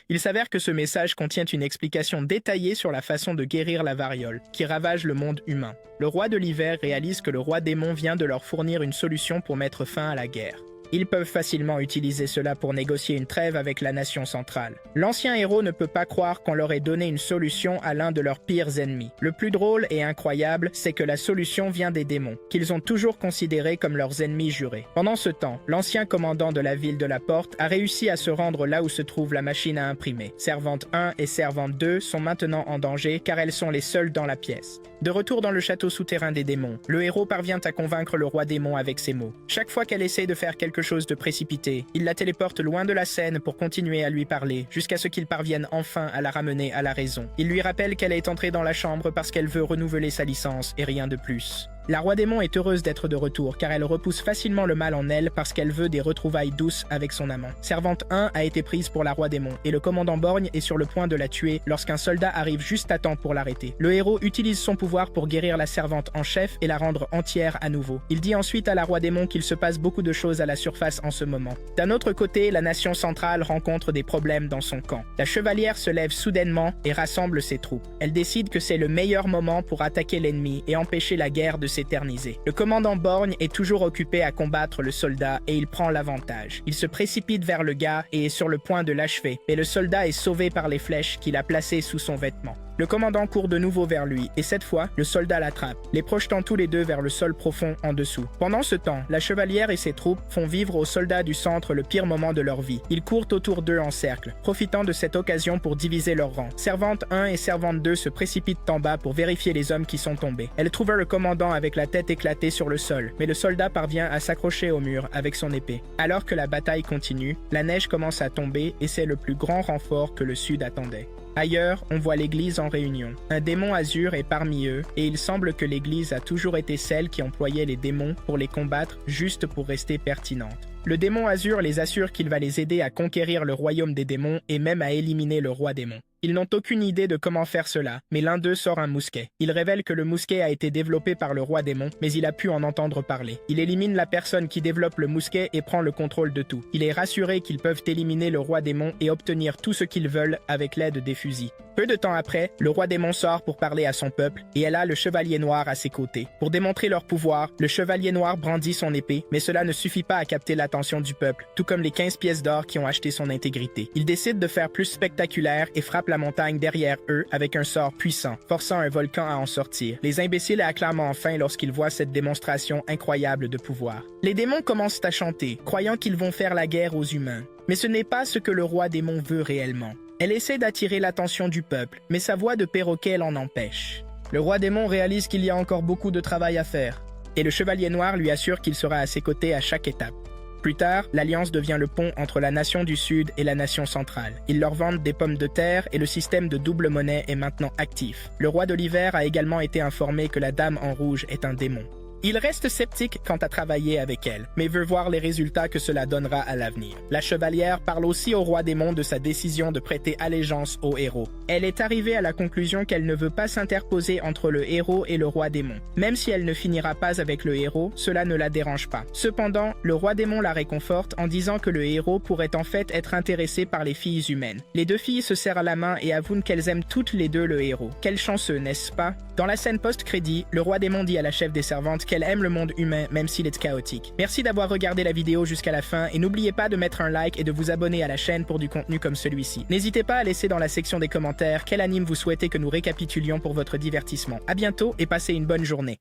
Il s'avère que ce message contient une explication détaillée sur la façon de guérir la variole, qui ravage le monde humain. Le roi de l'hiver réalise que le roi démon vient de leur fournir une solution pour mettre fin à la guerre. Ils peuvent facilement utiliser cela pour négocier une trêve avec la nation centrale. L'ancien héros ne peut pas croire qu'on leur ait donné une solution à l'un de leurs pires ennemis. Le plus drôle et incroyable, c'est que la solution vient des démons, qu'ils ont toujours considérés comme leurs ennemis jurés. Pendant ce temps, l'ancien commandant de la ville de la Porte a réussi à se rendre là où se trouve la machine à imprimer. Servante 1 et Servante 2 sont maintenant en danger car elles sont les seules dans la pièce. De retour dans le château souterrain des démons, le héros parvient à convaincre le roi démon avec ses mots. Chaque fois qu'elle essaie de faire quelque chose de précipité, il la téléporte loin de la scène pour continuer à lui parler, jusqu'à ce qu'il parvienne enfin à la ramener à la raison. Il lui rappelle qu'elle est entrée dans la chambre parce qu'elle veut renouveler sa licence et rien de plus. La roi démon est heureuse d'être de retour car elle repousse facilement le mal en elle parce qu'elle veut des retrouvailles douces avec son amant. Servante 1 a été prise pour la roi démon et le commandant Borgne est sur le point de la tuer lorsqu'un soldat arrive juste à temps pour l'arrêter. Le héros utilise son pouvoir pour guérir la servante en chef et la rendre entière à nouveau. Il dit ensuite à la roi démon qu'il se passe beaucoup de choses à la surface en ce moment. D'un autre côté, la nation centrale rencontre des problèmes dans son camp. La chevalière se lève soudainement et rassemble ses troupes. Elle décide que c'est le meilleur moment pour attaquer l'ennemi et empêcher la guerre de s'éterniser. Le commandant Borgne est toujours occupé à combattre le soldat et il prend l'avantage. Il se précipite vers le gars et est sur le point de l'achever, mais le soldat est sauvé par les flèches qu'il a placées sous son vêtement. Le commandant court de nouveau vers lui et cette fois, le soldat l'attrape, les projetant tous les deux vers le sol profond en dessous. Pendant ce temps, la chevalière et ses troupes font vivre aux soldats du centre le pire moment de leur vie. Ils courent autour d'eux en cercle, profitant de cette occasion pour diviser leurs rangs. Servante 1 et Servante 2 se précipitent en bas pour vérifier les hommes qui sont tombés. Elles trouvent le commandant avec la tête éclatée sur le sol, mais le soldat parvient à s'accrocher au mur avec son épée. Alors que la bataille continue, la neige commence à tomber et c'est le plus grand renfort que le Sud attendait. Ailleurs, on voit l'église en réunion. Un démon azur est parmi eux, et il semble que l'église a toujours été celle qui employait les démons pour les combattre juste pour rester pertinente. Le démon azur les assure qu'il va les aider à conquérir le royaume des démons et même à éliminer le roi démon. Ils n'ont aucune idée de comment faire cela, mais l'un d'eux sort un mousquet. Il révèle que le mousquet a été développé par le roi démon, mais il a pu en entendre parler. Il élimine la personne qui développe le mousquet et prend le contrôle de tout. Il est rassuré qu'ils peuvent éliminer le roi démon et obtenir tout ce qu'ils veulent avec l'aide des fusils. Peu de temps après, le roi démon sort pour parler à son peuple et elle a le chevalier noir à ses côtés. Pour démontrer leur pouvoir, le chevalier noir brandit son épée, mais cela ne suffit pas à capter l'attention du peuple, tout comme les 15 pièces d'or qui ont acheté son intégrité. Il décide de faire plus spectaculaire et frappe la montagne derrière eux avec un sort puissant, forçant un volcan à en sortir. Les imbéciles acclament enfin lorsqu'ils voient cette démonstration incroyable de pouvoir. Les démons commencent à chanter, croyant qu'ils vont faire la guerre aux humains. Mais ce n'est pas ce que le roi démon veut réellement. Elle essaie d'attirer l'attention du peuple, mais sa voix de perroquet l'en empêche. Le roi démon réalise qu'il y a encore beaucoup de travail à faire, et le chevalier noir lui assure qu'il sera à ses côtés à chaque étape. Plus tard, l'Alliance devient le pont entre la nation du Sud et la nation centrale. Ils leur vendent des pommes de terre et le système de double monnaie est maintenant actif. Le roi de l'hiver a également été informé que la Dame en rouge est un démon. Il reste sceptique quant à travailler avec elle, mais veut voir les résultats que cela donnera à l'avenir. La chevalière parle aussi au roi démon de sa décision de prêter allégeance au héros. Elle est arrivée à la conclusion qu'elle ne veut pas s'interposer entre le héros et le roi démon. Même si elle ne finira pas avec le héros, cela ne la dérange pas. Cependant, le roi démon la réconforte en disant que le héros pourrait en fait être intéressé par les filles humaines. Les deux filles se serrent la main et avouent qu'elles aiment toutes les deux le héros. Quel chanceux, n'est-ce pas? Dans la scène post-crédit, le roi démon dit à la chef des servantes qu'elle aime le monde humain même s'il est chaotique. Merci d'avoir regardé la vidéo jusqu'à la fin et n'oubliez pas de mettre un like et de vous abonner à la chaîne pour du contenu comme celui-ci. N'hésitez pas à laisser dans la section des commentaires quel anime vous souhaitez que nous récapitulions pour votre divertissement. À bientôt et passez une bonne journée.